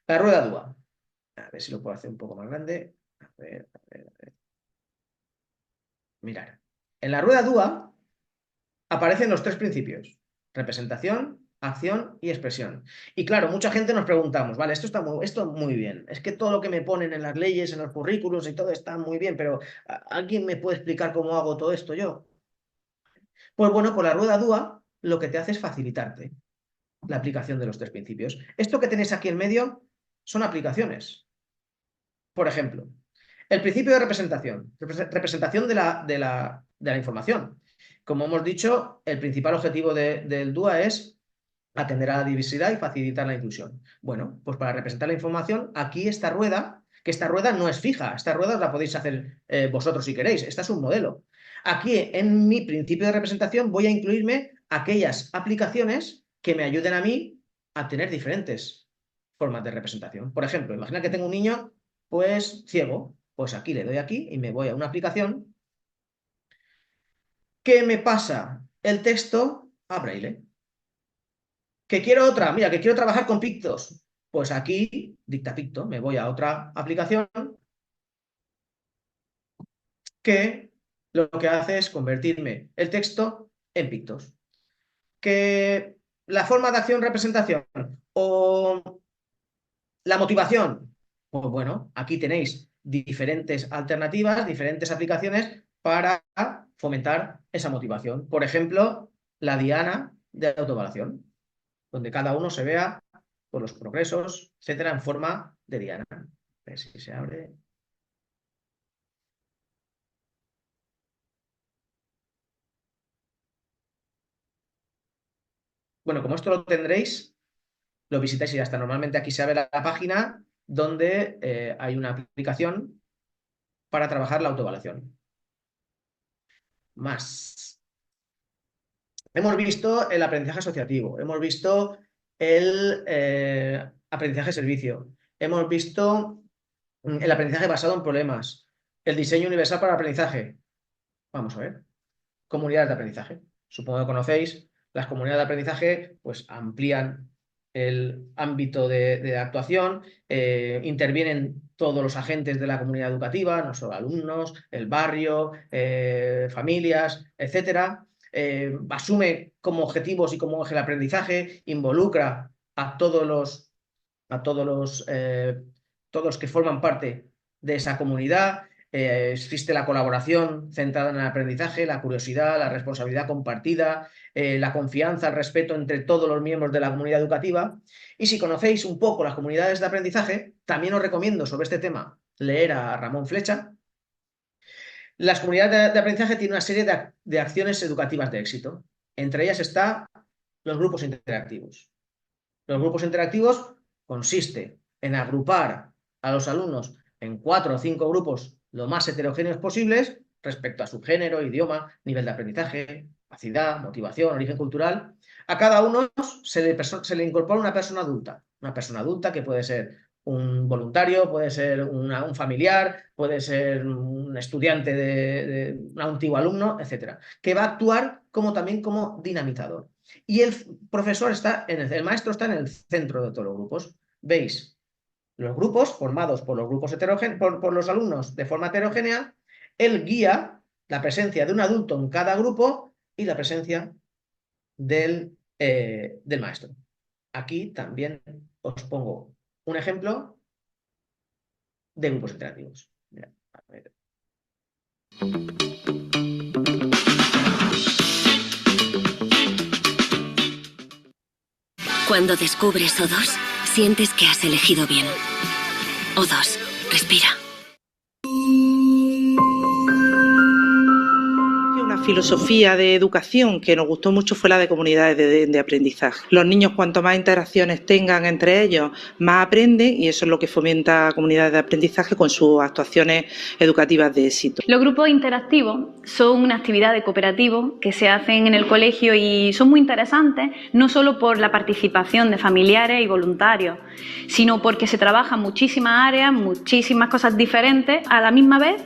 La rueda DUA. A ver si lo puedo hacer un poco más grande. A ver. Mirad. En la rueda DUA aparecen los 3 principios: representación, acción y expresión. Y claro, mucha gente nos preguntamos, vale, esto muy bien, es que todo lo que me ponen en las leyes, en los currículos y todo está muy bien, pero ¿alguien me puede explicar cómo hago todo esto yo? Pues bueno, por la rueda DUA lo que te hace es facilitarte la aplicación de los 3 principios. Esto que tenéis aquí en medio son aplicaciones. Por ejemplo, el principio de representación de la información. Como hemos dicho, el principal objetivo del DUA es atender a la diversidad y facilitar la inclusión. Bueno, pues para representar la información, aquí esta rueda, que esta rueda no es fija, esta rueda os la podéis hacer vosotros si queréis, esta es un modelo. Aquí en mi principio de representación voy a incluirme aquellas aplicaciones que me ayuden a mí a tener diferentes formas de representación. Por ejemplo, imagina que tengo un niño pues ciego, pues aquí le doy aquí y me voy a una aplicación que me pasa el texto a braille. ¿Que quiero otra? Mira, que quiero trabajar con pictos. Pues aquí, DictaPicto, me voy a otra aplicación que lo que hace es convertirme el texto en pictos. Que la forma de acción-representación o la motivación, pues bueno, aquí tenéis diferentes alternativas, diferentes aplicaciones para fomentar esa motivación. Por ejemplo, la diana de autoevaluación, donde cada uno se vea por los progresos, etcétera, en forma de diana. A ver si se abre. Bueno, como esto lo tendréis, lo visitáis y ya está. Normalmente aquí se abre la página donde hay una aplicación para trabajar la autoevaluación. Más. Hemos visto el aprendizaje asociativo, hemos visto el aprendizaje servicio, hemos visto el aprendizaje basado en problemas, el diseño universal para el aprendizaje. Vamos a ver. Comunidades de aprendizaje. Supongo que conocéis, las comunidades de aprendizaje pues amplían el ámbito de actuación, intervienen todos los agentes de la comunidad educativa, no solo alumnos, el barrio, familias, etcétera. Asume como objetivos y como eje el aprendizaje, involucra a todos los que forman parte de esa comunidad. Existe la colaboración centrada en el aprendizaje, la curiosidad, la responsabilidad compartida, la confianza, el respeto entre todos los miembros de la comunidad educativa. Y si conocéis un poco las comunidades de aprendizaje, también os recomiendo sobre este tema leer a Ramón Flecha. Las comunidades de aprendizaje tienen una serie de acciones educativas de éxito. Entre ellas está los grupos interactivos. Los grupos interactivos consiste en agrupar a los alumnos en 4 o 5 grupos lo más heterogéneos posibles respecto a su género, idioma, nivel de aprendizaje, capacidad, motivación, origen cultural. A cada uno se le incorpora una persona adulta que puede ser un voluntario, puede ser un familiar, puede ser un estudiante de un antiguo alumno, etcétera, que va a actuar también como dinamizador. Y el profesor el maestro está en el centro de todos los grupos. ¿Veis? Los grupos formados por los grupos por los alumnos de forma heterogénea, él guía la presencia de un adulto en cada grupo y la presencia del maestro. Aquí también os pongo un ejemplo de grupos interactivos. Mirad, a ver. Cuando descubres O2, sientes que has elegido bien. O2, respira. Una filosofía de educación que nos gustó mucho fue la de comunidades de aprendizaje. Los niños, cuanto más interacciones tengan entre ellos, más aprenden, y eso es lo que fomenta comunidades de aprendizaje con sus actuaciones educativas de éxito. Los grupos interactivos son una actividad de cooperativo que se hacen en el colegio y son muy interesantes, no solo por la participación de familiares y voluntarios, sino porque se trabajan muchísimas áreas, muchísimas cosas diferentes a la misma vez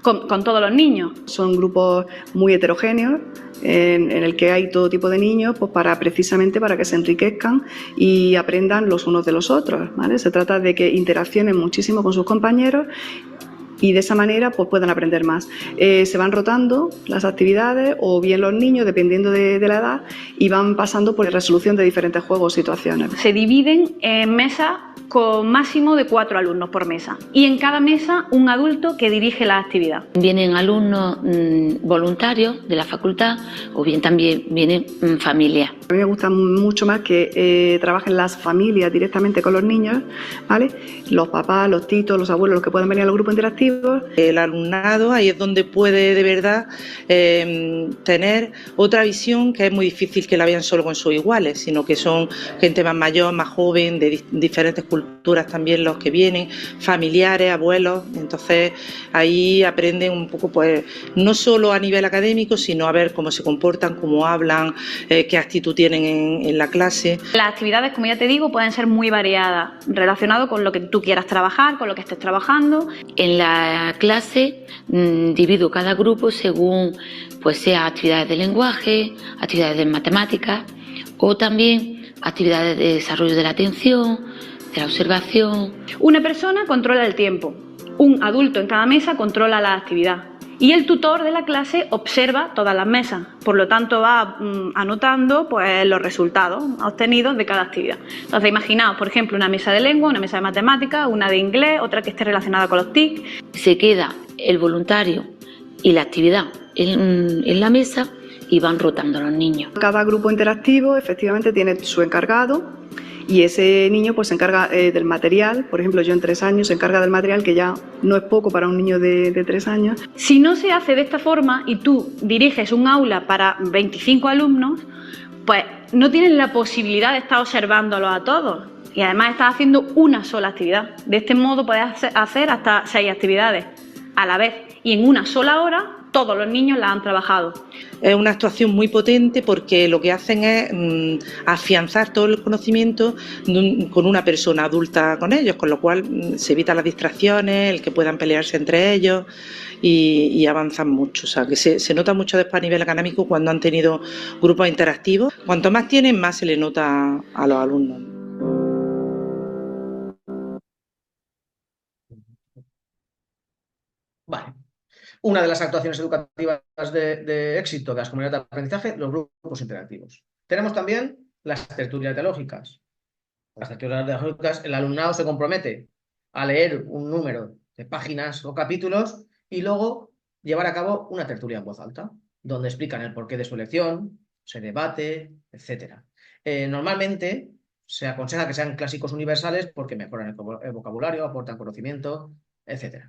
con todos los niños. Son grupos muy heterogéneos en el que hay todo tipo de niños, pues precisamente para que se enriquezcan y aprendan los unos de los otros, ¿vale? Se trata de que interaccionen muchísimo con sus compañeros y de esa manera pues puedan aprender más. Se van rotando las actividades o bien los niños, dependiendo de la edad, y van pasando por la resolución de diferentes juegos o situaciones. Se dividen en mesas con máximo de 4 alumnos por mesa y en cada mesa un adulto que dirige la actividad. Vienen alumnos voluntarios de la facultad o bien también vienen familias. A mí me gusta mucho más que trabajen las familias directamente con los niños, ¿vale? Los papás, los titos, los abuelos, los que puedan venir a los grupos interactivos. El alumnado ahí es donde puede de verdad tener otra visión, que es muy difícil que la vean solo con sus iguales, sino que son gente más mayor, más joven, de diferentes culturas también los que vienen, familiares, abuelos. Entonces ahí aprenden un poco, pues no solo a nivel académico, sino a ver cómo se comportan, cómo hablan, qué actitud tienen en la clase. Las actividades, como ya te digo, pueden ser muy variadas, relacionado con lo que tú quieras trabajar, con lo que estés trabajando. En la clase divido cada grupo según pues sea actividades de lenguaje, actividades de matemáticas o también actividades de desarrollo de la atención, de la observación. Una persona controla el tiempo, un adulto en cada mesa controla la actividad y el tutor de la clase observa todas las mesas, por lo tanto va anotando pues los resultados obtenidos de cada actividad. Entonces imaginaos, por ejemplo, una mesa de lengua, una mesa de matemáticas, una de inglés, otra que esté relacionada con los TIC. Se queda el voluntario y la actividad en la mesa y van rotando los niños. Cada grupo interactivo efectivamente tiene su encargado y ese niño pues se encarga del material. Por ejemplo, yo en 3 años se encarga del material, que ya no es poco para un niño de 3 años. Si no se hace de esta forma y tú diriges un aula para 25 alumnos, pues no tienes la posibilidad de estar observándolos a todos y además estás haciendo una sola actividad. De este modo puedes hacer hasta 6 actividades a la vez y en una sola hora todos los niños la han trabajado. Es una actuación muy potente porque lo que hacen es afianzar todo el conocimiento con una persona adulta con ellos, con lo cual se evitan las distracciones, el que puedan pelearse entre ellos y avanzan mucho. O sea, que se nota mucho después a nivel académico cuando han tenido grupos interactivos. Cuanto más tienen, más se le nota a los alumnos. Vale. Una de las actuaciones educativas de éxito de las comunidades de aprendizaje, los grupos interactivos. Tenemos también las tertulias dialógicas. Las tertulias dialógicas, el alumnado se compromete a leer un número de páginas o capítulos y luego llevar a cabo una tertulia en voz alta, donde explican el porqué de su elección, se debate, etc. Normalmente se aconseja que sean clásicos universales porque mejoran el vocabulario, aportan conocimiento, etc.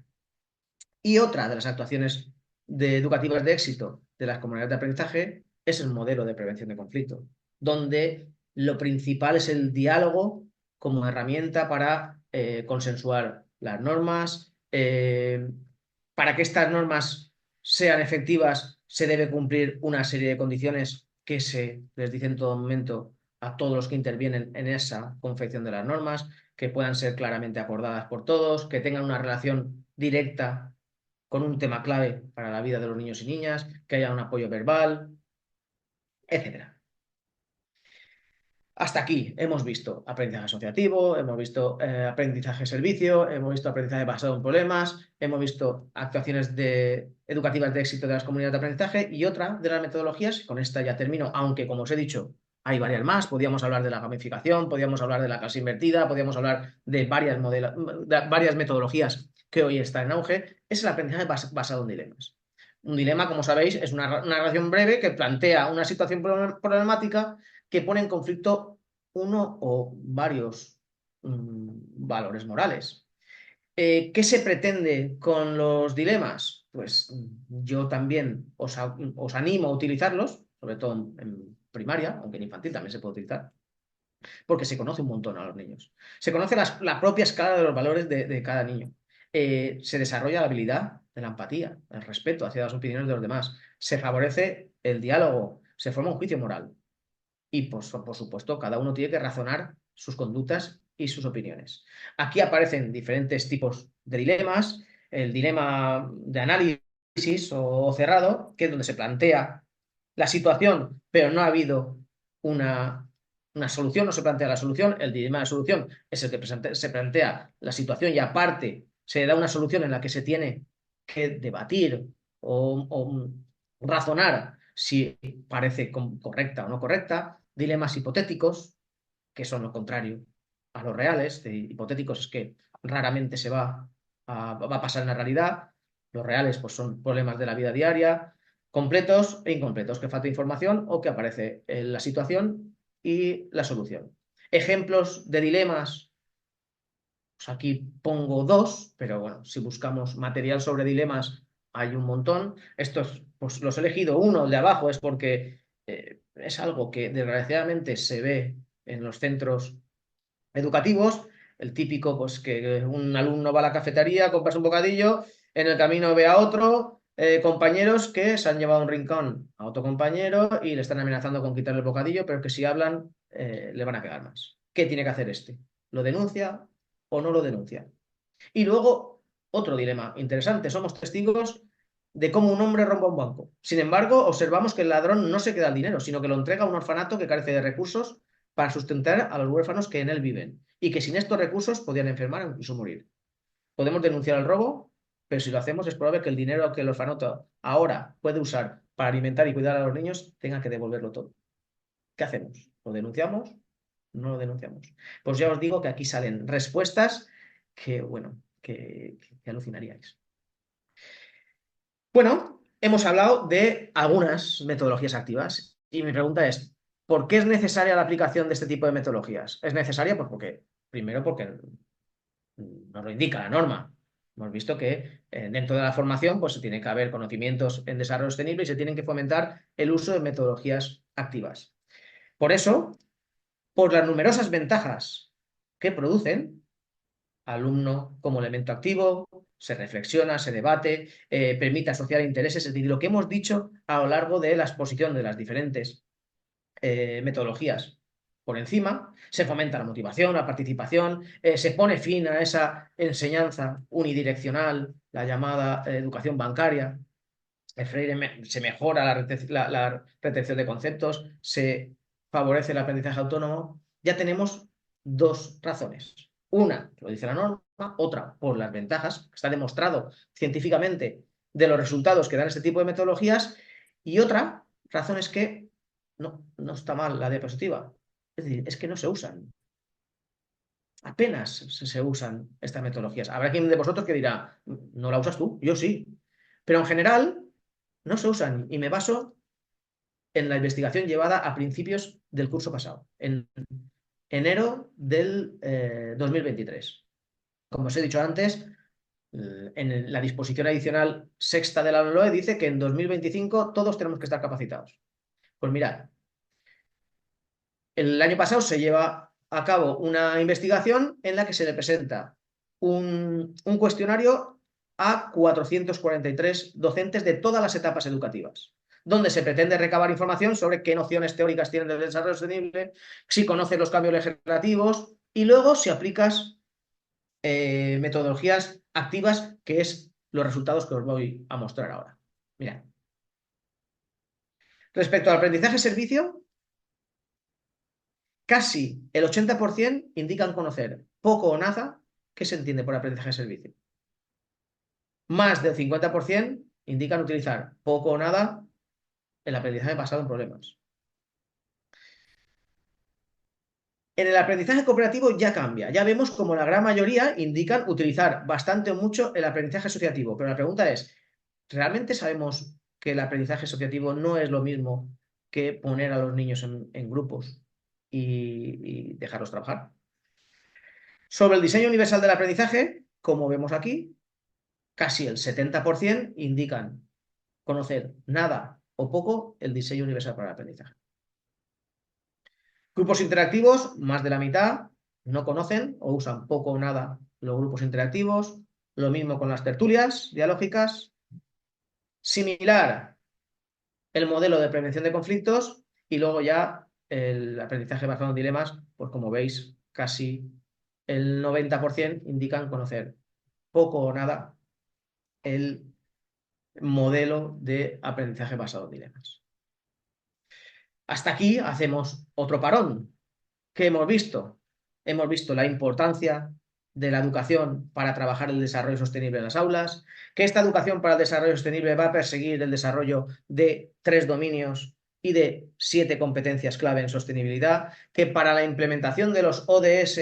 Y otra de las actuaciones educativas de éxito de las comunidades de aprendizaje es el modelo de prevención de conflicto, donde lo principal es el diálogo como herramienta para consensuar las normas. Para que estas normas sean efectivas se debe cumplir una serie de condiciones que se les dice en todo momento a todos los que intervienen en esa confección de las normas, que puedan ser claramente acordadas por todos, que tengan una relación directa con un tema clave para la vida de los niños y niñas, que haya un apoyo verbal, etc. Hasta aquí hemos visto aprendizaje asociativo, hemos visto aprendizaje servicio, hemos visto aprendizaje basado en problemas, hemos visto actuaciones educativas de éxito de las comunidades de aprendizaje y otra de las metodologías, con esta ya termino, aunque como os he dicho, hay varias más. Podríamos hablar de la gamificación, podríamos hablar de la clase invertida, podríamos hablar de varias metodologías que hoy está en auge, es el aprendizaje basado en dilemas. Un dilema, como sabéis, es una narración breve que plantea una situación problemática que pone en conflicto uno o varios valores morales. ¿Qué se pretende con los dilemas? Pues yo también os animo a utilizarlos, sobre todo en primaria, aunque en infantil también se puede utilizar, porque se conoce un montón a los niños. Se conoce la propia escala de los valores de cada niño. Se desarrolla la habilidad de la empatía, el respeto hacia las opiniones de los demás. Se favorece el diálogo, se forma un juicio moral. Y por supuesto, cada uno tiene que razonar sus conductas y sus opiniones. Aquí aparecen diferentes tipos de dilemas. El dilema de análisis o cerrado, que es donde se plantea la situación, pero no ha habido una solución, no se plantea la solución. El dilema de solución es el que se plantea la situación y aparte se da una solución en la que se tiene que debatir o razonar si parece correcta o no correcta. Dilemas hipotéticos, que son lo contrario a los reales. De hipotéticos es que raramente va a pasar en la realidad. Los reales pues, son problemas de la vida diaria, completos e incompletos, que falta información o que aparece en la situación y la solución. Ejemplos de dilemas, pues aquí pongo dos, pero bueno, si buscamos material sobre dilemas hay un montón. Estos pues los he elegido. Uno, el de abajo, es porque es algo que desgraciadamente se ve en los centros educativos. El típico, pues que un alumno va a la cafetería, compras un bocadillo, en el camino ve a otro, compañeros que se han llevado un rincón a otro compañero y le están amenazando con quitarle el bocadillo, pero que si hablan le van a pegar más. ¿Qué tiene que hacer este? ¿Lo denuncia o no lo denuncia? Y luego, otro dilema interesante. Somos testigos de cómo un hombre rompa un banco. Sin embargo, observamos que el ladrón no se queda el dinero, sino que lo entrega a un orfanato que carece de recursos para sustentar a los huérfanos que en él viven y que sin estos recursos podían enfermar o incluso morir. Podemos denunciar el robo, pero si lo hacemos es probable que el dinero que el orfanato ahora puede usar para alimentar y cuidar a los niños tenga que devolverlo todo. ¿Qué hacemos? ¿Lo denunciamos? No lo denunciamos. Pues ya os digo que aquí salen respuestas que, bueno, que alucinaríais. Bueno, hemos hablado de algunas metodologías activas y mi pregunta es, ¿por qué es necesaria la aplicación de este tipo de metodologías? Es necesaria pues primero porque nos lo indica la norma. Hemos visto que dentro de la formación pues, se tiene que haber conocimientos en desarrollo sostenible y se tienen que fomentar el uso de metodologías activas. Por eso, por las numerosas ventajas que producen, alumno como elemento activo, se reflexiona, se debate, permite asociar intereses, es decir, lo que hemos dicho a lo largo de la exposición de las diferentes metodologías por encima, se fomenta la motivación, la participación, se pone fin a esa enseñanza unidireccional, la llamada educación bancaria. Se mejora la retención de conceptos, se favorece el aprendizaje autónomo. Ya tenemos dos razones. Una, lo dice la norma, otra, por las ventajas, está demostrado científicamente de los resultados que dan este tipo de metodologías, y otra razón es que no está mal la diapositiva. Es decir, es que no se usan. Apenas se usan estas metodologías. Habrá quien de vosotros que dirá, ¿no la usas tú? Yo sí. Pero en general no se usan y me baso en la investigación llevada a principios del curso pasado, en enero del 2023. Como os he dicho antes, en la disposición adicional sexta de la LOE dice que en 2025 todos tenemos que estar capacitados. Pues mirad, el año pasado se lleva a cabo una investigación en la que se le presenta un cuestionario a 443 docentes de todas las etapas educativas, donde se pretende recabar información sobre qué nociones teóricas tienen del desarrollo sostenible, si conoces los cambios legislativos y luego si aplicas metodologías activas, que es los resultados que os voy a mostrar ahora. Mirad. Respecto al aprendizaje-servicio, casi el 80% indican conocer poco o nada qué se entiende por aprendizaje-servicio. Más del 50% indican utilizar poco o nada el aprendizaje basado en problemas. En el aprendizaje cooperativo ya cambia. Ya vemos como la gran mayoría indican utilizar bastante o mucho el aprendizaje asociativo. Pero la pregunta es, ¿realmente sabemos que el aprendizaje asociativo no es lo mismo que poner a los niños en grupos y dejarlos trabajar? Sobre el diseño universal del aprendizaje, como vemos aquí, casi el 70% indican conocer nada o poco el diseño universal para el aprendizaje. Grupos interactivos, más de la mitad no conocen o usan poco o nada los grupos interactivos. Lo mismo con las tertulias dialógicas. Similar el modelo de prevención de conflictos y luego ya el aprendizaje basado en dilemas, pues como veis, casi el 90% indican conocer poco o nada el modelo de aprendizaje basado en dilemas. Hasta aquí hacemos otro parón. ¿Qué hemos visto? Hemos visto la importancia de la educación para trabajar el desarrollo sostenible en las aulas, que esta educación para el desarrollo sostenible va a perseguir el desarrollo de 3 dominios y de 7 competencias clave en sostenibilidad, que para la implementación de los ODS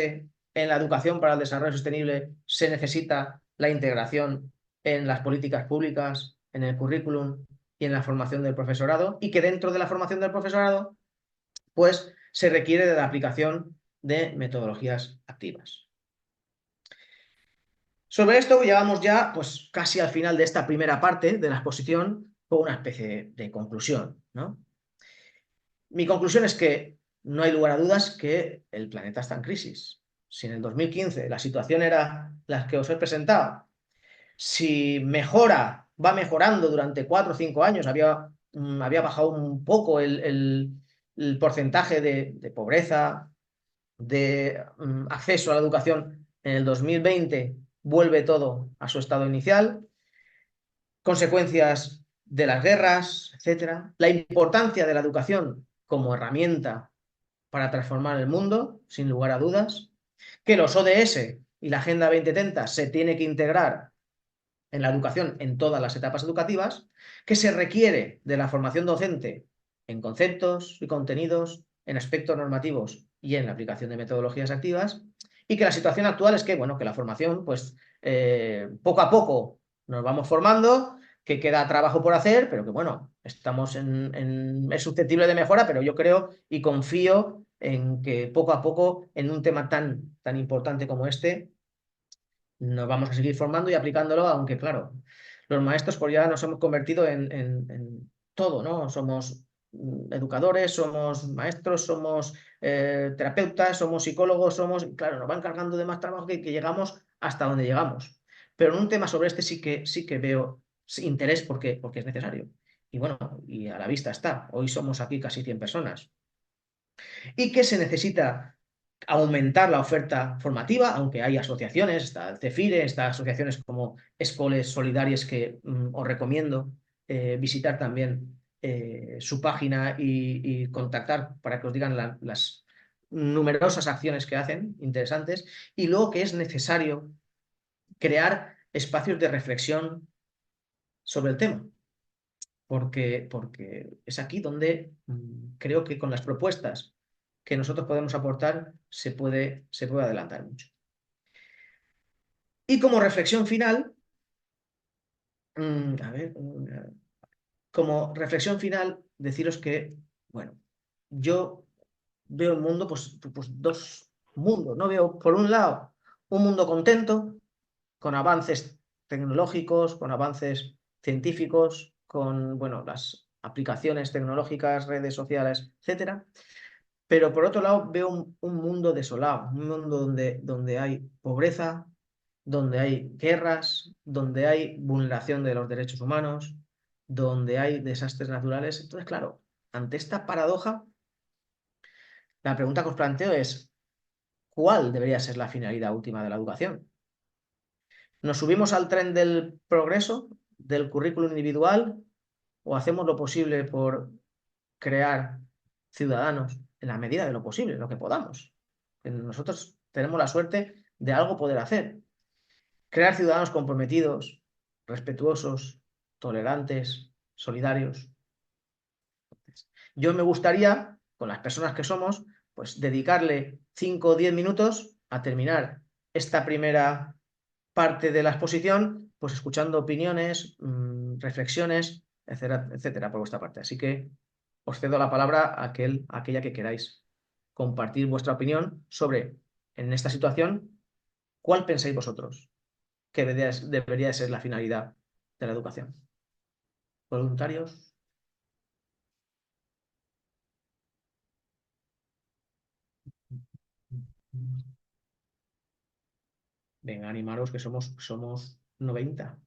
en la educación para el desarrollo sostenible se necesita la integración en las políticas públicas, en el currículum y en la formación del profesorado, y que dentro de la formación del profesorado, pues se requiere de la aplicación de metodologías activas. Sobre esto llegamos ya pues, casi al final de esta primera parte de la exposición con una especie de conclusión, ¿no? Mi conclusión es que no hay lugar a dudas que el planeta está en crisis. Si en el 2015 la situación era la que os he presentado, si va mejorando durante 4 o 5 años, había bajado un poco el porcentaje de pobreza, de acceso a la educación en el 2020, vuelve todo a su estado inicial, consecuencias de las guerras, etc. La importancia de la educación como herramienta para transformar el mundo, sin lugar a dudas, que los ODS y la Agenda 2030 se tiene que integrar en la educación en todas las etapas educativas, que se requiere de la formación docente en conceptos y contenidos, en aspectos normativos y en la aplicación de metodologías activas, y que la situación actual es que, bueno, que la formación, pues, poco a poco nos vamos formando, que queda trabajo por hacer, pero que, bueno, estamos es susceptible de mejora, pero yo creo y confío en que poco a poco, en un tema tan importante como este, nos vamos a seguir formando y aplicándolo, aunque claro, los maestros pues ya nos hemos convertido en todo, ¿no? Somos educadores, somos maestros, somos terapeutas, somos psicólogos, claro, nos van cargando de más trabajo que llegamos hasta donde llegamos. Pero en un tema sobre este sí que veo interés porque es necesario. Y bueno, y a la vista está. Hoy somos aquí casi 100 personas. Y que se necesita aumentar la oferta formativa, aunque hay asociaciones, está el CEFIRE, está asociaciones como Escoles Solidarias que os recomiendo visitar también su página y contactar para que os digan las numerosas acciones que hacen, interesantes, y luego que es necesario crear espacios de reflexión sobre el tema, porque es aquí donde creo que con las propuestas que nosotros podemos aportar se puede adelantar mucho. Y como reflexión final, deciros que, bueno, yo veo el mundo, pues 2 mundos, ¿no? Veo, por un lado, un mundo contento, con avances tecnológicos, con avances científicos, con, bueno, las aplicaciones tecnológicas, redes sociales, etcétera. Pero por otro lado veo un mundo desolado, un mundo donde hay pobreza, donde hay guerras, donde hay vulneración de los derechos humanos, donde hay desastres naturales. Entonces, claro, ante esta paradoja, la pregunta que os planteo es, ¿cuál debería ser la finalidad última de la educación? ¿Nos subimos al tren del progreso, del currículum individual, o hacemos lo posible por crear ciudadanos en la medida de lo posible, lo que podamos? Nosotros tenemos la suerte de algo poder hacer. Crear ciudadanos comprometidos, respetuosos, tolerantes, solidarios. Yo me gustaría, con las personas que somos, pues dedicarle 5 o 10 minutos a terminar esta primera parte de la exposición, pues escuchando opiniones, reflexiones, etcétera, etcétera, por vuestra parte. Así que os cedo la palabra a aquella que queráis compartir vuestra opinión sobre, en esta situación, ¿cuál pensáis vosotros que debería de ser la finalidad de la educación. ¿Voluntarios? Venga, animaros que somos 90.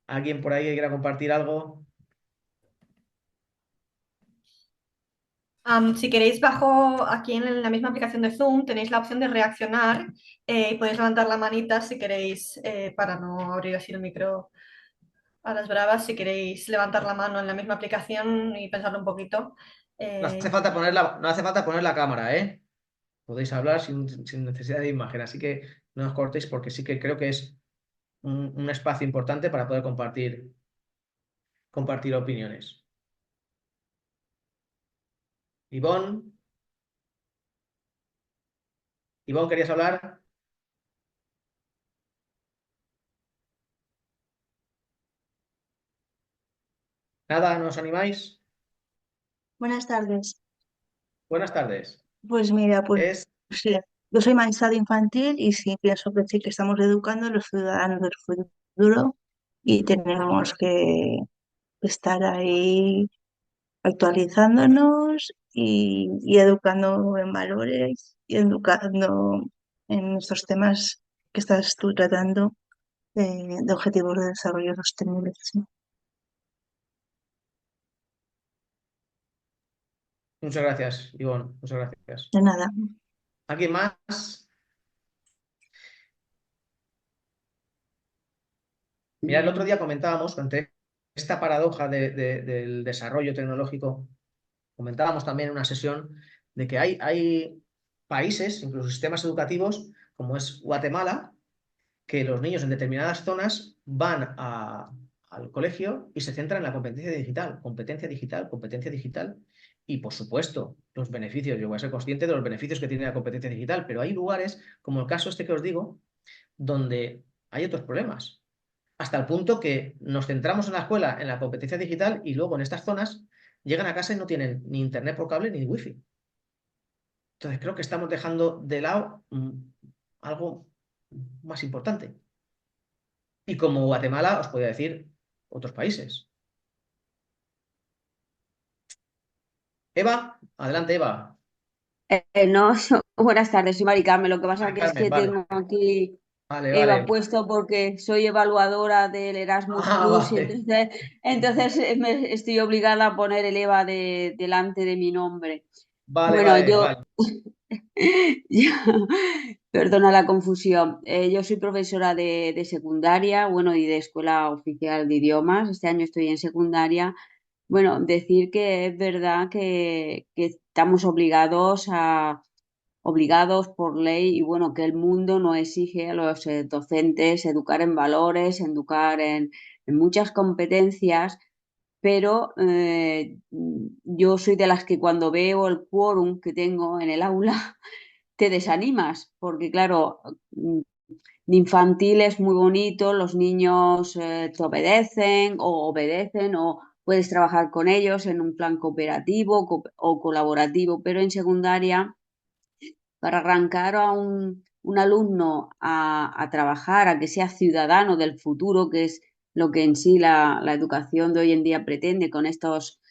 ¿Alguien por ahí que quiera compartir algo? Si queréis, bajo aquí en la misma aplicación de Zoom tenéis la opción de reaccionar y podéis levantar la manita si queréis, para no abrir así el micro a las bravas, si queréis levantar la mano en la misma aplicación y pensarlo un poquito. No hace falta poner la cámara, ¿eh? Podéis hablar sin necesidad de imagen, así que no os cortéis porque sí que creo que es un espacio importante para poder compartir opiniones. Ivonne, ¿querías hablar? ¿Nada? ¿No os animáis? Buenas tardes. Buenas tardes. Pues mira, pues Es sí, yo soy maestra de infantil y sí pienso que sí que estamos educando a los ciudadanos del futuro y tenemos que estar ahí actualizándonos y educando en valores y educando en estos temas que estás tú tratando de objetivos de desarrollo sostenible. Sí. Muchas gracias, Ivonne. Muchas gracias. De nada. ¿Alguien más? Mira, el otro día comentábamos ante esta paradoja del desarrollo tecnológico, comentábamos también en una sesión de que hay países, incluso sistemas educativos, como es Guatemala, que los niños en determinadas zonas van al colegio y se centran en la competencia digital, competencia digital. Y por supuesto, los beneficios, yo voy a ser consciente de los beneficios que tiene la competencia digital, pero hay lugares, como el caso este que os digo, donde hay otros problemas. Hasta el punto que nos centramos en la escuela, en la competencia digital, y luego en estas zonas llegan a casa y no tienen ni internet por cable ni wifi. Entonces creo que estamos dejando de lado algo más importante. Y como Guatemala, os podría decir otros países. Eva, adelante, Eva. No, buenas tardes, soy Mari Carmen. Lo que pasa Ah, que es Carmen, que vale. tengo aquí Vale, Eva vale. puesto porque soy evaluadora del Erasmus Ah, Plus y vale. entonces me estoy obligada a poner el Eva delante de mi nombre. Vale, Bueno, vale, vale. yo- perdona la confusión. Yo soy profesora de secundaria, bueno, y de escuela oficial de idiomas. Este año estoy en secundaria. Bueno, decir que es verdad que estamos obligados por ley y bueno, que el mundo nos exige a los docentes educar en valores, educar en muchas competencias, pero yo soy de las que cuando veo el quórum que tengo en el aula, te desanimas, porque claro, de infantil es muy bonito, los niños te obedecen o obedecen o puedes trabajar con ellos en un plan cooperativo o colaborativo, pero en secundaria, para arrancar a un alumno a trabajar, a que sea ciudadano del futuro, que es lo que en sí la educación de hoy en día pretende con estos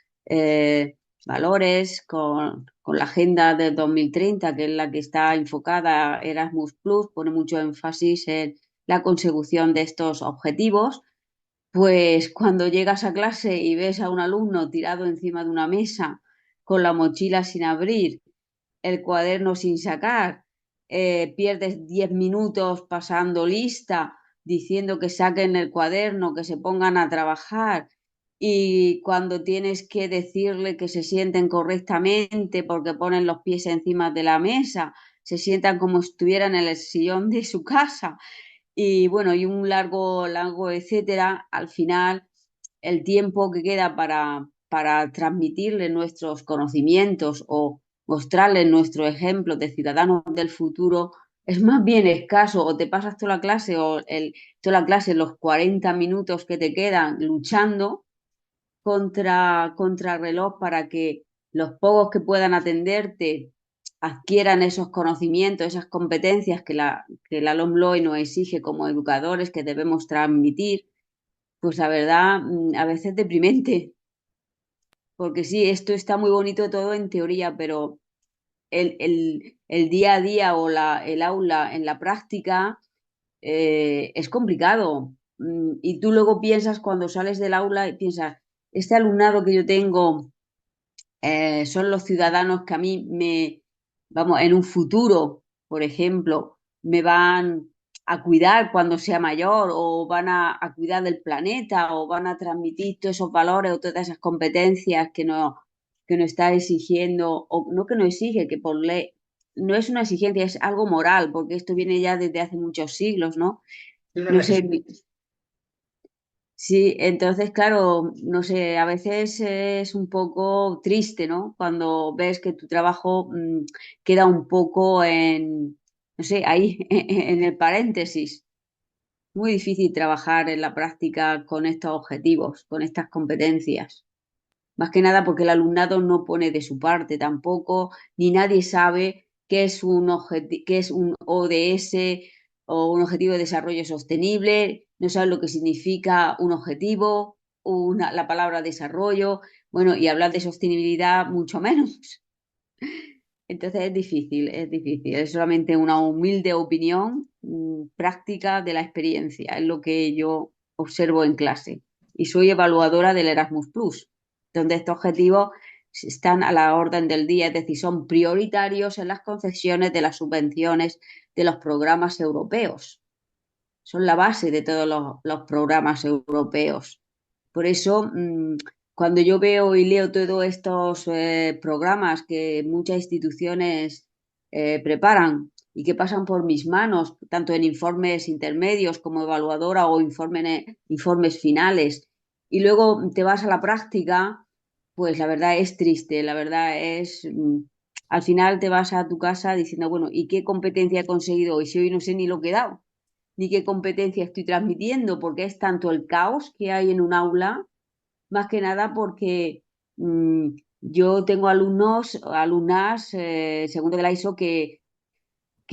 valores, con la agenda del 2030, que es la que está enfocada Erasmus Plus, pone mucho énfasis en la consecución de estos objetivos. Pues cuando llegas a clase y ves a un alumno tirado encima de una mesa con la mochila sin abrir, el cuaderno sin sacar, pierdes 10 minutos pasando lista, diciendo que saquen el cuaderno, que se pongan a trabajar y cuando tienes que decirle que se sienten correctamente porque ponen los pies encima de la mesa, se sientan como si estuvieran en el sillón de su casa y bueno, y un largo etcétera, al final el tiempo que queda para transmitirle nuestros conocimientos o mostrarle nuestro ejemplo de ciudadanos del futuro es más bien escaso, o te pasas toda la clase toda la clase, los 40 minutos que te quedan luchando contra el reloj para que los pocos que puedan atenderte adquieran esos conocimientos, esas competencias que la LOMLOE nos exige como educadores que debemos transmitir, pues la verdad, a veces es deprimente. Porque sí, esto está muy bonito todo en teoría, pero el día a día o el aula en la práctica es complicado. Y tú luego piensas cuando sales del aula y piensas, este alumnado que yo tengo son los ciudadanos que a mí vamos, en un futuro, por ejemplo, me van a cuidar cuando sea mayor o van a cuidar del planeta o van a transmitir todos esos valores o todas esas competencias que nos está exigiendo, o no que nos exige, que por ley, no es una exigencia, es algo moral, porque esto viene ya desde hace muchos siglos, ¿no? No sé, sí, entonces, claro, no sé, a veces es un poco triste, ¿no? Cuando ves que tu trabajo queda un poco no sé, ahí, en el paréntesis. Muy difícil trabajar en la práctica con estos objetivos, con estas competencias. Más que nada porque el alumnado no pone de su parte tampoco, ni nadie sabe qué es un ODS o un objetivo de desarrollo sostenible, no sabe lo que significa un objetivo, la palabra desarrollo, bueno, y hablar de sostenibilidad mucho menos. Entonces es difícil, es solamente una humilde opinión práctica de la experiencia, es lo que yo observo en clase. Y soy evaluadora del Erasmus Plus, donde estos objetivos están a la orden del día, es decir, son prioritarios en las concesiones de las subvenciones de los programas europeos. Son la base de todos los programas europeos. Por eso, cuando yo veo y leo todos estos programas que muchas instituciones preparan y que pasan por mis manos, tanto en informes intermedios como evaluadora o informes finales, y luego te vas a la práctica, pues la verdad es triste, la verdad es, al final te vas a tu casa diciendo, bueno, ¿y qué competencia he conseguido hoy? Si hoy no sé ni lo que he dado, ni qué competencia estoy transmitiendo, porque es tanto el caos que hay en un aula, más que nada porque yo tengo alumnas, segundo de la ISO, que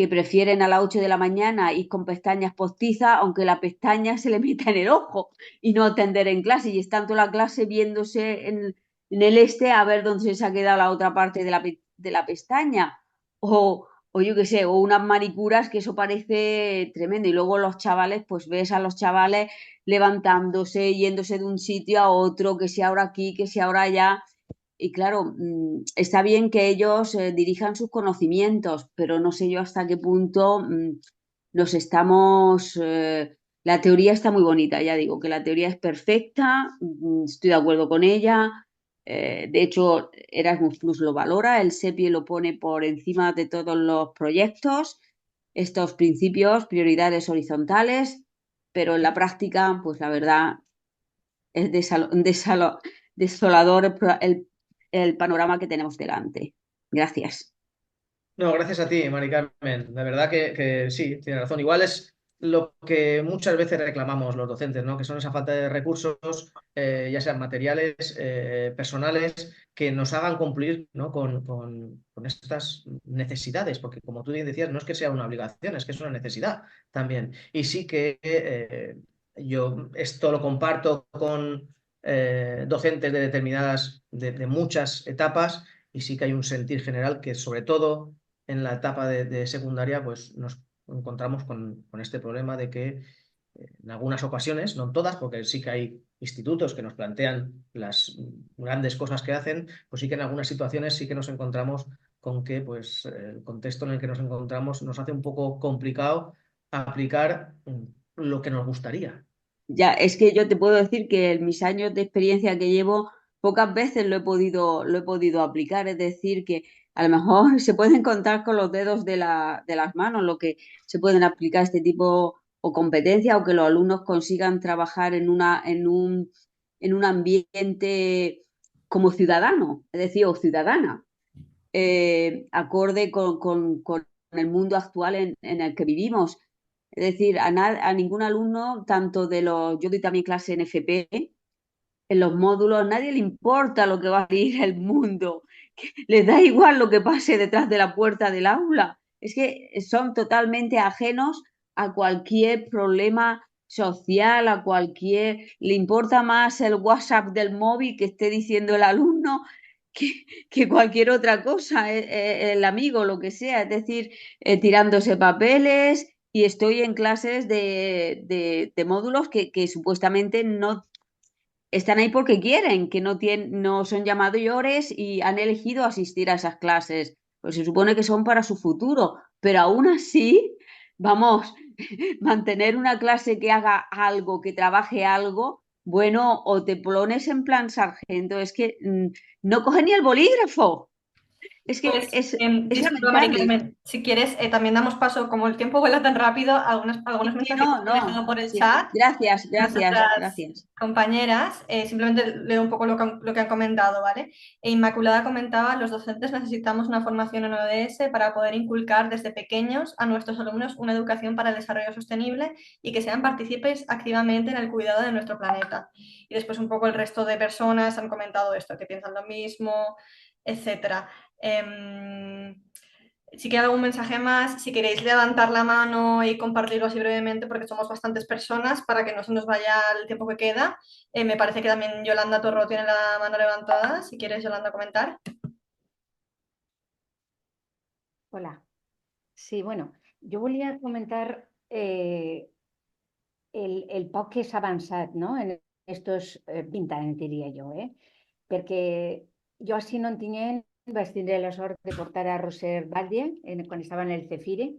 prefieren a las 8 de la mañana ir con pestañas postizas, aunque la pestaña se le meta en el ojo y no atender en clase. Y están toda la clase viéndose en el a ver dónde se ha quedado la otra parte de la pestaña. O yo qué sé, o unas manicuras que eso parece tremendo. Y luego los chavales, pues ves a los chavales levantándose, yéndose de un sitio a otro, que si ahora aquí, que si ahora allá. Y claro, está bien que ellos dirijan sus conocimientos, pero no sé yo hasta qué punto nos estamos... la teoría está muy bonita, ya digo, que la teoría es perfecta, estoy de acuerdo con ella. De hecho, Erasmus Plus lo valora, el SEPI lo pone por encima de todos los proyectos, estos principios, prioridades horizontales, pero en la práctica, pues la verdad, es desolador el panorama que tenemos delante. Gracias. No, gracias a ti, Mari Carmen. La verdad que sí, tienes razón. Igual es lo que muchas veces reclamamos los docentes, ¿no? Que son esa falta de recursos, ya sean materiales, personales, que nos hagan cumplir, ¿no? con estas necesidades, porque como tú bien decías, no es que sea una obligación, es que es una necesidad también. Y sí que yo esto lo comparto con docentes de determinadas, de muchas etapas, y sí que hay un sentir general que sobre todo en la etapa de secundaria, pues nos encontramos con este problema de que en algunas ocasiones, no en todas, porque sí que hay institutos que nos plantean las grandes cosas que hacen, pues sí que en algunas situaciones sí que nos encontramos con que pues, el contexto en el que nos encontramos nos hace un poco complicado aplicar lo que nos gustaría. Ya, es que yo te puedo decir que en mis años de experiencia que llevo, pocas veces lo he podido aplicar. Es decir, que a lo mejor se pueden contar con los dedos de las manos lo que se pueden aplicar este tipo o competencia o que los alumnos consigan trabajar en un ambiente como ciudadano, es decir, o ciudadana, acorde con el mundo actual en el que vivimos. Es decir, a ningún alumno, yo doy también clase en FP, en los módulos, a nadie le importa lo que va a abrir el mundo, les da igual lo que pase detrás de la puerta del aula. Es que son totalmente ajenos a cualquier problema social, le importa más el WhatsApp del móvil que esté diciendo el alumno que cualquier otra cosa, el amigo, lo que sea, es decir, tirándose papeles, y estoy en clases de módulos que supuestamente no están ahí porque quieren, que no son llamadores y han elegido asistir a esas clases, pues se supone que son para su futuro, pero aún así, vamos, mantener una clase que haga algo, que trabaje algo, bueno, o te pones en plan sargento, es que no coge ni el bolígrafo. Es que Pues, es disculpa, Mari lamentable. Carmen, si quieres, también damos paso, como el tiempo vuela tan rápido, algunos Sí, mensajes no, que he dejado no. por el Sí. chat. Gracias. Nuestras compañeras, simplemente leo un poco lo que han comentado, ¿vale? Inmaculada comentaba, los docentes necesitamos una formación en ODS para poder inculcar desde pequeños a nuestros alumnos una educación para el desarrollo sostenible y que sean partícipes activamente en el cuidado de nuestro planeta. Y después un poco el resto de personas han comentado esto, que piensan lo mismo, etcétera. Si queda algún mensaje más, si queréis levantar la mano y compartirlo así brevemente, porque somos bastantes personas, para que no se nos vaya el tiempo que queda. Me parece que también Yolanda Torro tiene la mano levantada. Si quieres, Yolanda, comentar. Hola. Sí, bueno, jo volia comentar el poc que s'ha avançat, no?, en estos 20 anys, diria jo, perquè jo així no en tinguent vaig tindre la sort de portar a Roser Batlle quan estava en el Cefire,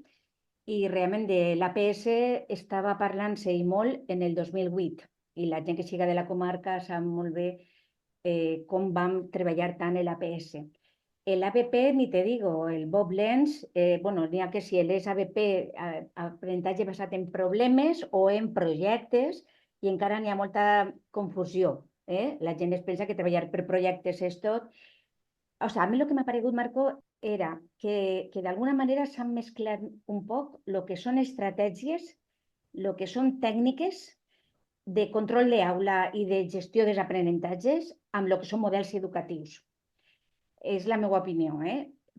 i realment de l'APS estava parlant-se i molt en el 2008, i la gent que siga de la comarca sap molt bé com vam treballar tant en l'APS. El ABP, ni te digo, el Bob Lenz, bueno, n'hi ha que si és ABP, aprenentatge basat en problemes o en projectes, i encara n'hi ha molta confusió. La gent es pensa que treballar per projectes és tot. O sigui, a mi el que m'ha paregut, Marco, era que d'alguna manera s'han mesclat un poc el que són estratègies, el que són tècniques de control d'aula i de gestió dels aprenentatges amb el que són models educatius. És la meva opinió,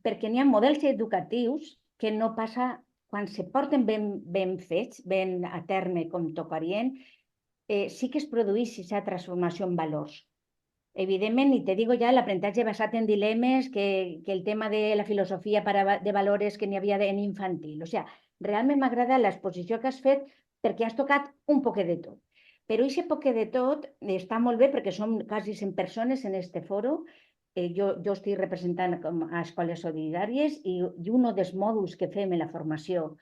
perquè n'hi ha models educatius que no passa, quan se porten ben fets, ben a terme com tocarien, sí que es produeix aquesta transformació en valors. Evidentment, i te digo ja, l'aprenentatge basat en dilemes, que el tema de la filosofia de valores que n'hi havia en infantil. O sigui, realment m'agrada l'exposició que has fet perquè has tocat un poquet de tot. Però aquest poquet de tot està molt bé perquè som quasi 100 persones en este foro. Jo estic representant a Escoles Solidàries i un dels mòduls que fem en la formació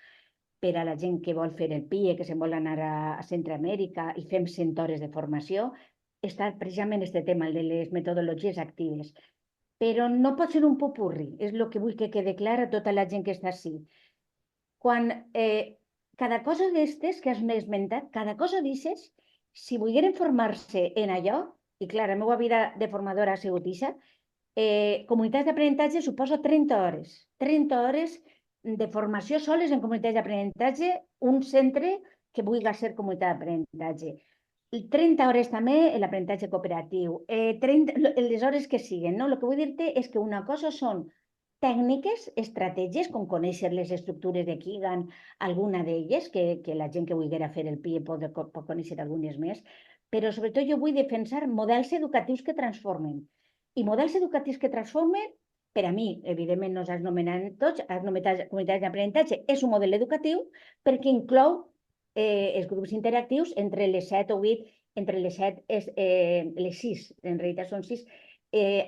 per a la gent que vol fer el PIE, que se'n vol anar a Centroamèrica, i fem 100 hores de formació, està precisament aquest tema, el de les metodologies actives. Però no pot ser un popurri, és el que vull que quede clar a tota la gent que està així. Quan cada cosa d'estes que has esmentat, cada cosa d'aixes, si volgueren formar-se en allò, i clar, la meva vida de formadora ha sigut això, comunitats d'aprenentatge suposa 30 hores. 30 hores de formació soles en comunitats d'aprenentatge, un centre que vulgui ser comunitat d'aprenentatge. 30 hores també en l'aprenentatge cooperatiu, les hores que siguen. El que vull dir-te és que una cosa són tècniques, estratègies, com conèixer les estructures de Keegan, alguna d'elles, que la gent que vulguera fer el PIE pot conèixer algunes més, però sobretot jo vull defensar models educatius que transformen. I models educatius que transformen, per a mi, evidentment no s'has anomenat tots, has anomenat comunitats d'aprenentatge, és un model educatiu perquè inclou els grups interactius entre les 7 o 8, entre les 7, les 6, en realitat són 6,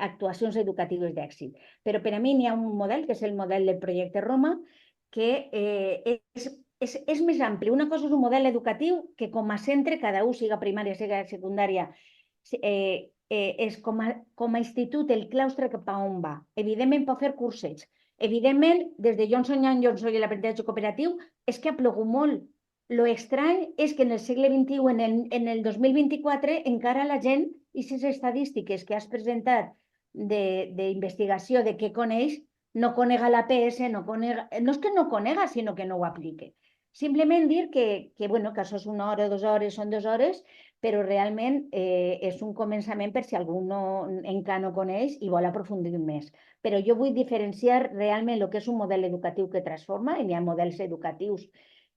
actuacions educatives d'èxit. Però per a mi n'hi ha un model, que és el model del projecte Roma, que és més ampli. Una cosa és un model educatiu que com a centre, cada un, siga primària, siga secundària, és com a institut el claustre cap a on va. Evidentment pot fer cursets. Evidentment, des de Johnson & Johnson i l'aprenentatge cooperatiu, és que ha plogut molt. Lo estrany és que en el segle XXI, en el 2024, encara la gent, i les estadístiques que has presentat d'investigació de què coneix, no conega l'APS, no és que no conega, sinó que no ho aplica. Simplement dir bueno, que això és 1 hora, 2 hores, són 2 hores, però realment és un començament per si algú encara no coneix i vol aprofundir més. Però jo vull diferenciar realment el que és un model educatiu que transforma, i hi ha models educatius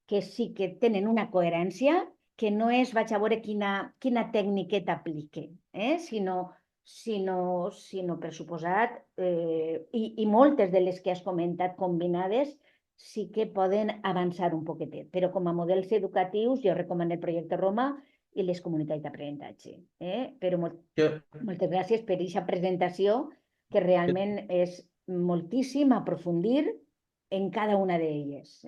que sí que tenen una coherència, que no és vaig a veure quina tècnica t'aplique, sinó per suposat, i moltes de les que has comentat combinades sí que poden avançar un poquetet, però com a models educatius jo recomano el projecte Roma i les comunitats d'aprenentatge. Però moltes gràcies per aquesta presentació, que realment és moltíssim aprofundir en cada una d'elles.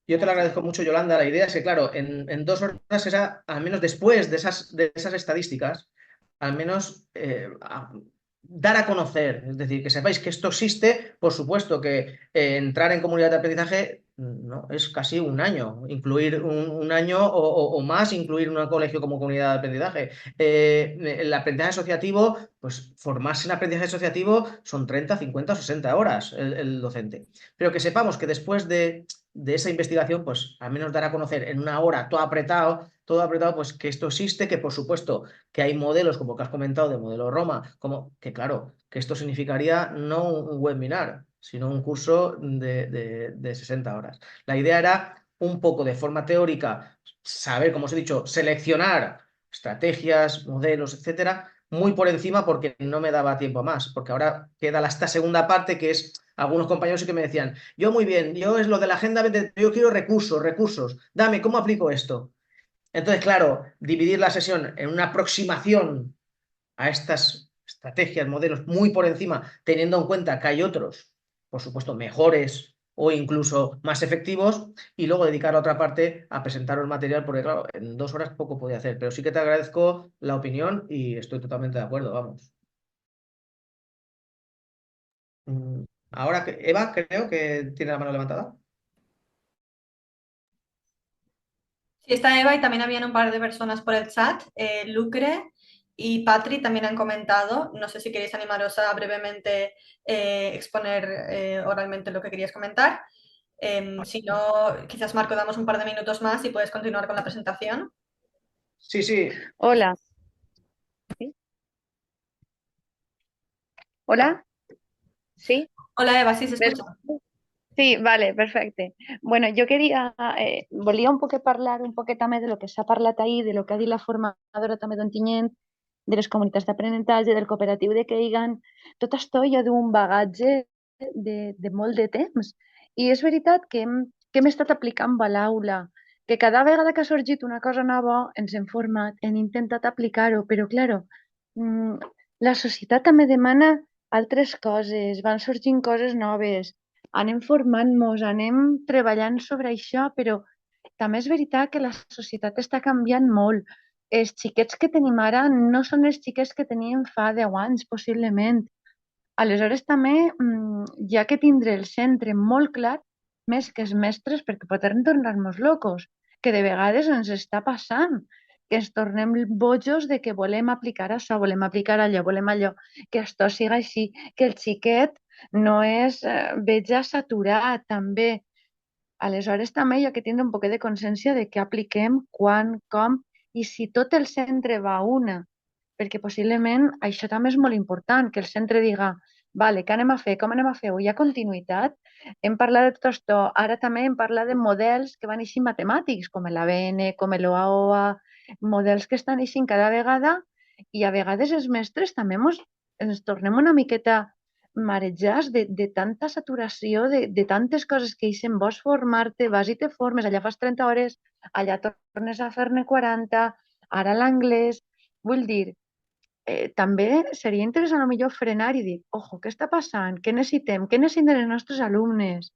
Yo te lo agradezco mucho, Yolanda. La idea es que, claro, en 2 horas, al menos después de esas estadísticas, al menos dar a conocer, es decir, que sepáis que esto existe. Por supuesto que entrar en comunidad de aprendizaje no es casi un año, incluir un año o más, incluir un colegio como comunidad de aprendizaje. El aprendizaje asociativo, pues formarse en aprendizaje asociativo son 30, 50 o 60 horas el docente. Pero que sepamos que después de esa investigación, pues al menos dar a conocer en 1 hora todo apretado, pues que esto existe, que por supuesto que hay modelos, como que has comentado, de modelo Roma, como que claro, que esto significaría no un webinar, sino un curso de 60 horas. La idea era un poco de forma teórica, saber, como os he dicho, seleccionar estrategias, modelos, etcétera, muy por encima, porque no me daba tiempo más, porque ahora queda esta segunda parte, que es algunos compañeros sí que me decían, yo muy bien, yo es lo de la agenda, yo quiero recursos, dame, ¿cómo aplico esto? Entonces, claro, dividir la sesión en una aproximación a estas estrategias, modelos muy por encima, teniendo en cuenta que hay otros, por supuesto, mejores o incluso más efectivos, y luego dedicar a otra parte a presentaros el material, porque claro, en 2 horas poco podía hacer, pero sí que te agradezco la opinión y estoy totalmente de acuerdo, vamos. Ahora, Eva, creo que tiene la mano levantada. Sí, está Eva y también habían un par de personas por el chat. Lucre y Patri también han comentado. No sé si queréis animaros a brevemente exponer oralmente lo que querías comentar. Si no, quizás Marco, damos un par de minutos más y puedes continuar con la presentación. Sí, sí. Hola. ¿Sí? ¿Hola? ¿Sí? Hola, Eva, sí se escucha. Sí, vale, perfecte. Bueno, jo volia un poc parlar un poquet també de lo que s'ha parlat ahir, de lo que ha dit la formadora també d'Ontinyent, de les comunitats d'aprenentatge, del cooperatiu de Keigan. Tot això jo d'un bagatge de molt de temps. I és veritat que hem estat aplicant a l'aula, que cada vegada que ha sorgit una cosa nova ens hem format, hem intentat aplicar-ho, però, clar, la societat també demana altres coses, van sorgint coses noves, anem formant-nos, anem treballant sobre això, però també és veritat que la societat està canviant molt. Els xiquets que tenim ara no són els xiquets que teníem fa 10 anys, possiblement. Aleshores, també hi ha que tindre el centre molt clar, més que els mestres, perquè podem tornar-nos locos, que de vegades ens està passant, que ens tornem bojos de que volem aplicar això, volem aplicar allò, volem allò, que això siga així, que el xiquet no és veig saturat, també. Aleshores, també hi ha que tindre un poquet de consciència de què apliquem, quan, com, i si tot el centre va a una, perquè possiblement això també és molt important, que el centre diga, vale, què anem a fer, com anem a fer-ho? Hi ha continuïtat? Hem parlat de tot això, ara també hem parlat de models que van eixir matemàtics, com l'ABN, com l'OAOA, models que estan eixint cada vegada, i a vegades els mestres també ens tornem una miqueta marejats de tanta saturació, de tantes coses que eixen, vols formar-te, vas i te formes, allà fas 30 hores, allà tornes a fer-ne 40, ara l'anglès. Vull dir, també seria interessant potser frenar i dir, ojo, què està passant? Què necessitem? Què necessiten els nostres alumnes?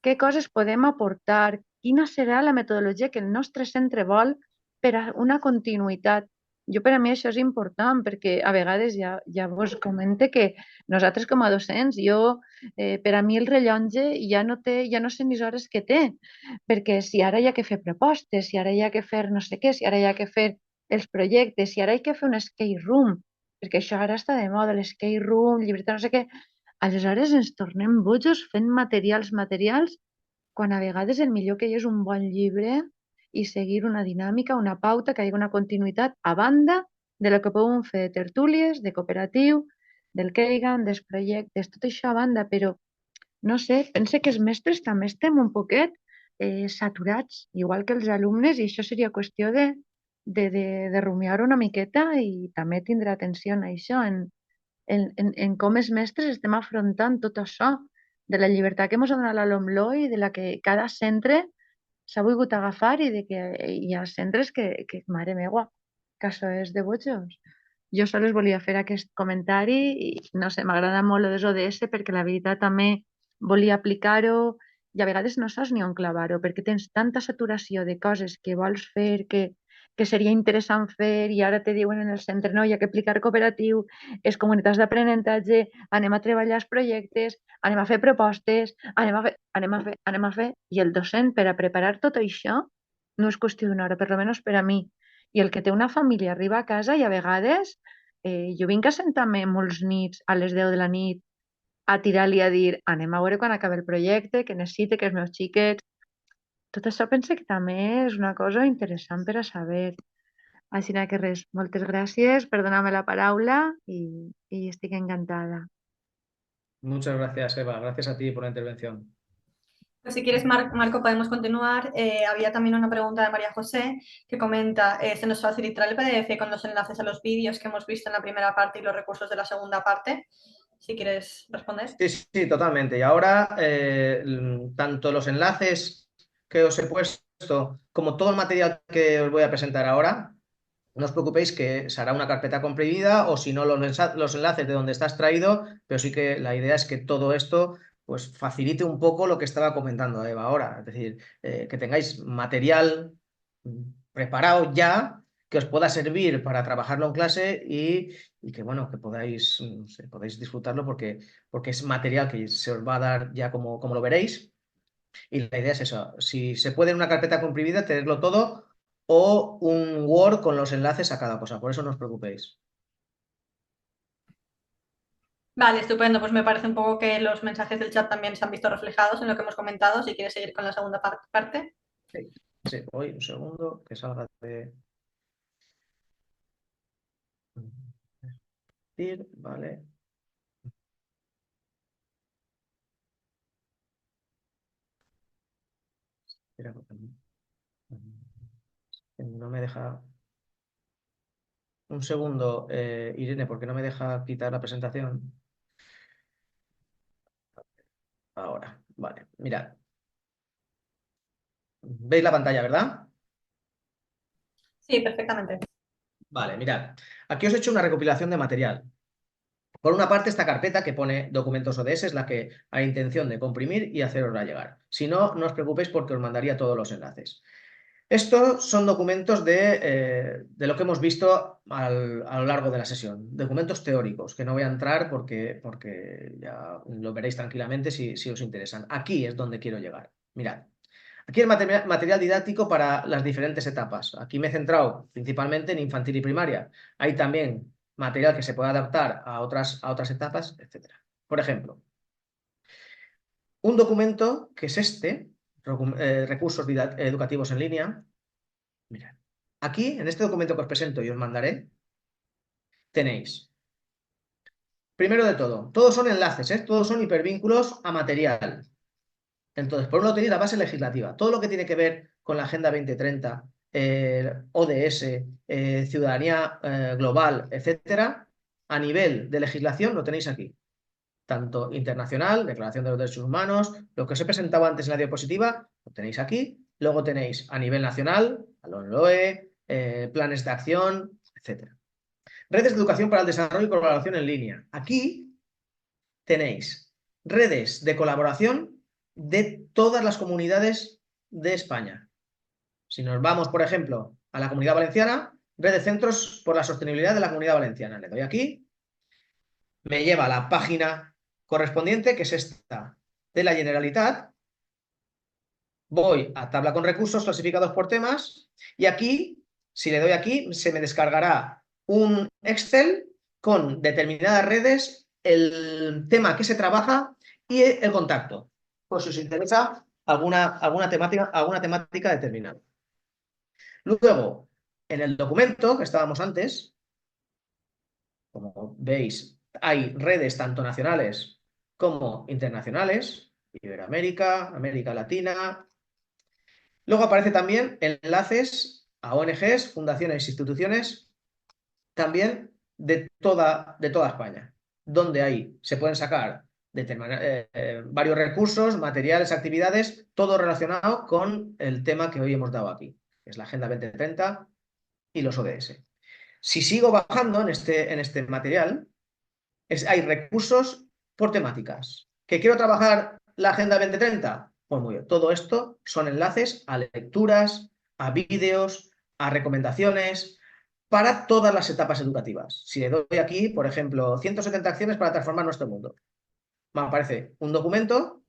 Què coses podem aportar? Quina serà la metodologia que el nostre centre vol per a una continuïtat? Per a mi això és important, perquè a vegades ja vos comente que nosaltres com a docents, per a mi el rellotge ja no sé ni les hores que té, perquè si ara hi ha que fer propostes, si ara hi ha que fer no sé què, si ara hi ha que fer els projectes, si ara hi ha que fer un escape room, perquè això ara està de moda, l'escape room, llibreta, no sé què, aleshores ens tornem bojos fent materials quan a vegades el millor que hi és un bon llibre i seguir una dinàmica, una pauta, que hi hagi una continuïtat a banda de lo que podem fer de tertúlies, de cooperatiu, del Keigan, dels projectes, tot això a banda, però no sé, pense que els mestres també estem un poquet saturats, igual que els alumnes, i això seria qüestió de rumiar una miqueta i també tindre atenció en això, en com els mestres estem afrontant tot això, de la llibertat que ens ha donat la LOMLOE i de la que cada centre s'ha volgut agafar i de que hi ha centres que mare meua, que això és de bojos. Jo sols volia fer aquest comentari i no sé, m'agrada molt lo dels ODS perquè la veritat també volia aplicar-ho i a vegades no saps ni on clavar-ho perquè tens tanta saturació de coses que vols fer que seria interessant fer i ara te diuen en el centre no, hi ha que aplicar cooperatiu, les comunitats d'aprenentatge, anem a treballar els projectes, anem a fer propostes, anem a fer, i el docent per a preparar tot això no és qüestió d'una hora, per almenys per a mi. I el que té una família arriba a casa i a vegades jo vinc a sentar-me molts nits a les 10 de la nit a tirar-li a dir anem a veure quan acaba el projecte, que necessite, que els meus xiquets... Tot això pense que també és una cosa interessant per a saber. Així que res, moltes gràcies per donar-me la paraula i estic encantada. Muchas gracias, Eva. Gracias a ti por la intervención. Pues si quieres, Marco, podemos continuar. Había también una pregunta de María José que comenta, se nos facilitará el PDF con los enlaces a los vídeos que hemos visto en la primera parte y los recursos de la segunda parte. Si quieres responder. Sí, totalmente. Y ahora, tanto los enlaces que os he puesto como todo el material que os voy a presentar ahora, no os preocupéis que se hará una carpeta comprimida o si no los enlaces de donde está extraído, pero sí que la idea es que todo esto pues facilite un poco lo que estaba comentando Eva ahora, es decir, que tengáis material preparado ya, que os pueda servir para trabajarlo en clase y que bueno, que podáis, no sé, podéis disfrutarlo porque es material que se os va a dar ya como lo veréis. Y la idea es eso, si se puede en una carpeta comprimida, tenerlo todo o un Word con los enlaces a cada cosa, por eso no os preocupéis. Vale, estupendo. Pues me parece un poco que los mensajes del chat también se han visto reflejados en lo que hemos comentado. Si quieres seguir con la segunda parte. Sí, voy un segundo, que salga de... Vale. No me deja... Un segundo, Irene, porque no me deja quitar la presentación. Ahora, vale, mirad. ¿Veis la pantalla, verdad? Sí, perfectamente. Vale, mirad. Aquí os he hecho una recopilación de material. Por una parte, esta carpeta que pone documentos ODS es la que hay intención de comprimir y hacerosla llegar. Si no, no os preocupéis porque os mandaría todos los enlaces. Estos son documentos de lo que hemos visto a lo largo de la sesión. Documentos teóricos, que no voy a entrar porque ya lo veréis tranquilamente si os interesan. Aquí es donde quiero llegar. Mirad. Aquí el material didáctico para las diferentes etapas. Aquí me he centrado principalmente en infantil y primaria. Hay también material que se puede adaptar a otras etapas, etc. Por ejemplo, un documento que es este, recursos educativos en línea. Mirad, aquí, en este documento que os presento y os mandaré, tenéis, primero de todo, todos son enlaces, todos son hipervínculos a material. Entonces, por un lado tenéis la base legislativa, todo lo que tiene que ver con la Agenda 2030, ODS, ciudadanía global, etcétera, a nivel de legislación lo tenéis aquí. Tanto internacional, Declaración de los Derechos Humanos, lo que os he presentado antes en la diapositiva, lo tenéis aquí. Luego tenéis a nivel nacional, a la LOMLOE, planes de acción, etcétera. Redes de educación para el desarrollo y colaboración en línea. Aquí tenéis redes de colaboración de todas las comunidades de España. Si nos vamos, por ejemplo, a la Comunidad Valenciana, red de centros por la sostenibilidad de la Comunidad Valenciana. Le doy aquí, me lleva a la página correspondiente, que es esta, de la Generalitat. Voy a tabla con recursos clasificados por temas y aquí, si le doy aquí, se me descargará un Excel con determinadas redes, el tema que se trabaja y el contacto. Pues si os interesa, alguna temática determinada. Luego, en el documento que estábamos antes, como veis, hay redes tanto nacionales como internacionales, Iberoamérica, América Latina. Luego aparece también enlaces a ONGs, fundaciones e instituciones también de toda España, donde ahí se pueden sacar varios recursos, materiales, actividades, todo relacionado con el tema que hoy hemos dado aquí, que es la Agenda 2030 y los ODS. Si sigo bajando en este material, hay recursos por temáticas. ¿Que quiero trabajar la Agenda 2030? Pues muy bien, todo esto son enlaces a lecturas, a vídeos, a recomendaciones para todas las etapas educativas. Si le doy aquí, por ejemplo, 170 acciones para transformar nuestro mundo, me aparece un documento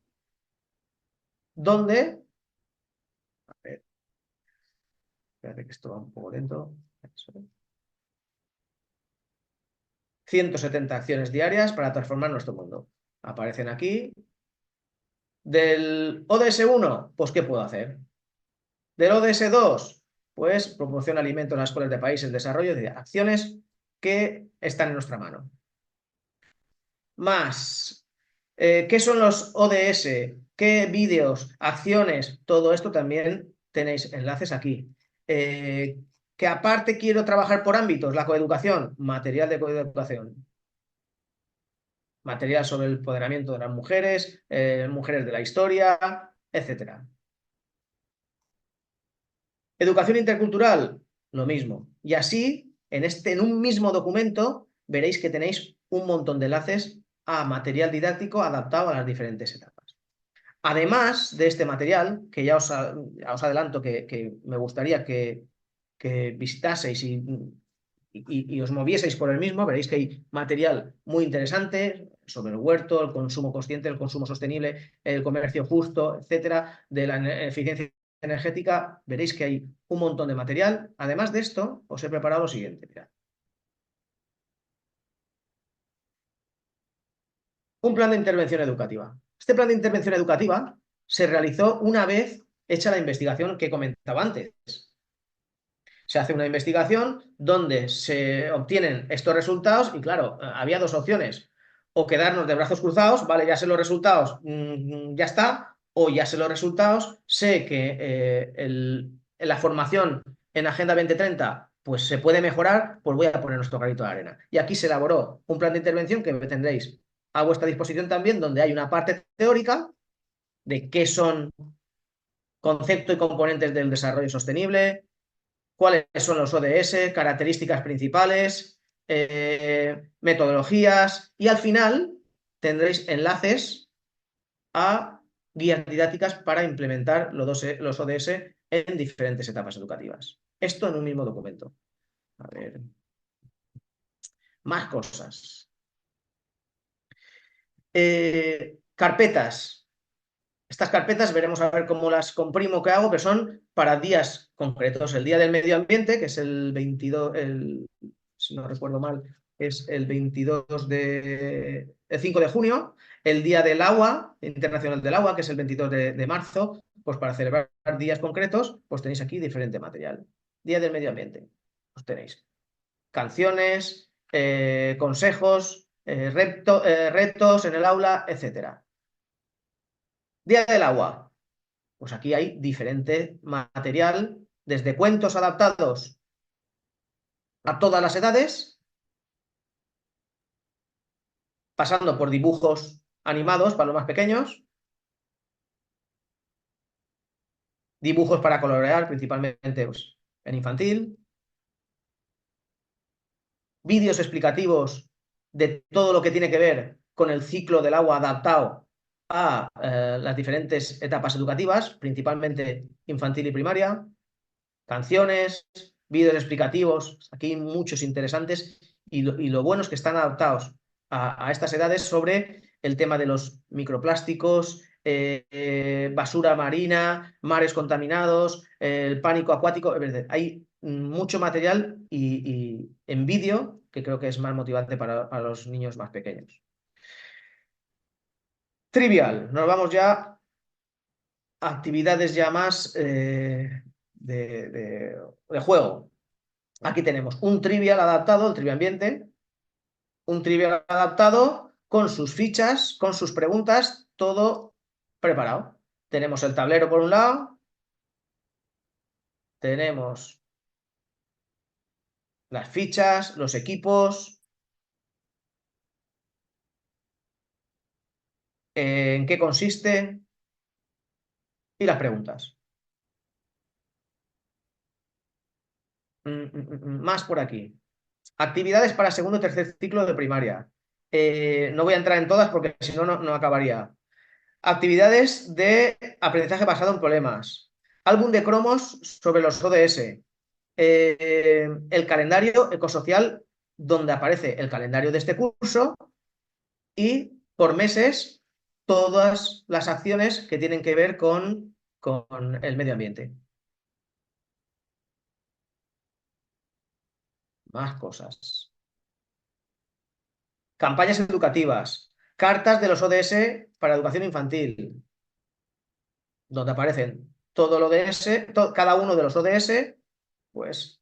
donde... A ver, espérate que esto va un poco lento. 170 acciones diarias para transformar nuestro mundo. Aparecen aquí. Del ODS 1, pues ¿qué puedo hacer? Del ODS 2, pues proporciona alimentos a las escuelas de países en desarrollo, de acciones que están en nuestra mano. Más, ¿qué son los ODS? ¿Qué vídeos, acciones? Todo esto también tenéis enlaces aquí. Que aparte quiero trabajar por ámbitos, la coeducación, material de coeducación. Material sobre el empoderamiento de las mujeres, mujeres de la historia, etc. Educación intercultural, lo mismo. Y así, en un mismo documento, veréis que tenéis un montón de enlaces a material didáctico adaptado a las diferentes etapas. Además de este material, que ya os adelanto que me gustaría que visitaseis y os movieseis por el mismo, veréis que hay material muy interesante sobre el huerto, el consumo consciente, el consumo sostenible, el comercio justo, etcétera, de la eficiencia energética. Veréis que hay un montón de material. Además de esto, os he preparado lo siguiente. Mirad. Un plan de intervención educativa. Este plan de intervención educativa se realizó una vez hecha la investigación que comentaba antes. Se hace una investigación donde se obtienen estos resultados y, claro, había dos opciones. O quedarnos de brazos cruzados, vale, ya sé los resultados, ya está, o ya sé los resultados, sé que la formación en Agenda 2030 pues se puede mejorar, pues voy a poner nuestro granito de arena. Y aquí se elaboró un plan de intervención que tendréis a vuestra disposición también, donde hay una parte teórica de qué son conceptos y componentes del desarrollo sostenible, cuáles son los ODS, características principales, metodologías, y al final tendréis enlaces a guías didácticas para implementar los ODS en diferentes etapas educativas. Esto en un mismo documento. A ver. Más cosas. Carpetas. Estas carpetas veremos a ver cómo las comprimo, qué hago, pero son para días concretos. El Día del Medio Ambiente, que es el 22, si no recuerdo mal, es el 5 de junio. El Día del Agua, Internacional del Agua, que es el 22 de marzo. Pues para celebrar días concretos, pues tenéis aquí diferente material. Día del Medio Ambiente. Pues tenéis canciones, consejos, retos en el aula, etcétera. Día del Agua. Pues aquí hay diferente material, desde cuentos adaptados a todas las edades, pasando por dibujos animados para los más pequeños, dibujos para colorear, principalmente pues, en infantil, vídeos explicativos de todo lo que tiene que ver con el ciclo del agua adaptado a las diferentes etapas educativas, principalmente infantil y primaria, canciones, vídeos explicativos, aquí hay muchos interesantes, y lo bueno es que están adaptados a estas edades sobre el tema de los microplásticos, basura marina, mares contaminados, el pánico acuático. Hay mucho material y en vídeo que creo que es más motivante para los niños más pequeños. Trivial, nos vamos ya actividades ya más de juego. Aquí tenemos un trivial adaptado, el trivia ambiente, un trivial adaptado con sus fichas, con sus preguntas, todo preparado. Tenemos el tablero por un lado, tenemos las fichas, los equipos, en qué consiste y las preguntas. Más por aquí. Actividades para segundo y tercer ciclo de primaria. No voy a entrar en todas porque si no, no acabaría. Actividades de aprendizaje basado en problemas. Álbum de cromos sobre los ODS. El calendario ecosocial donde aparece el calendario de este curso y por meses todas las acciones que tienen que ver con el medio ambiente. Más cosas. Campañas educativas. Cartas de los ODS para educación infantil, donde aparecen todo el ODS, cada uno de los ODS, pues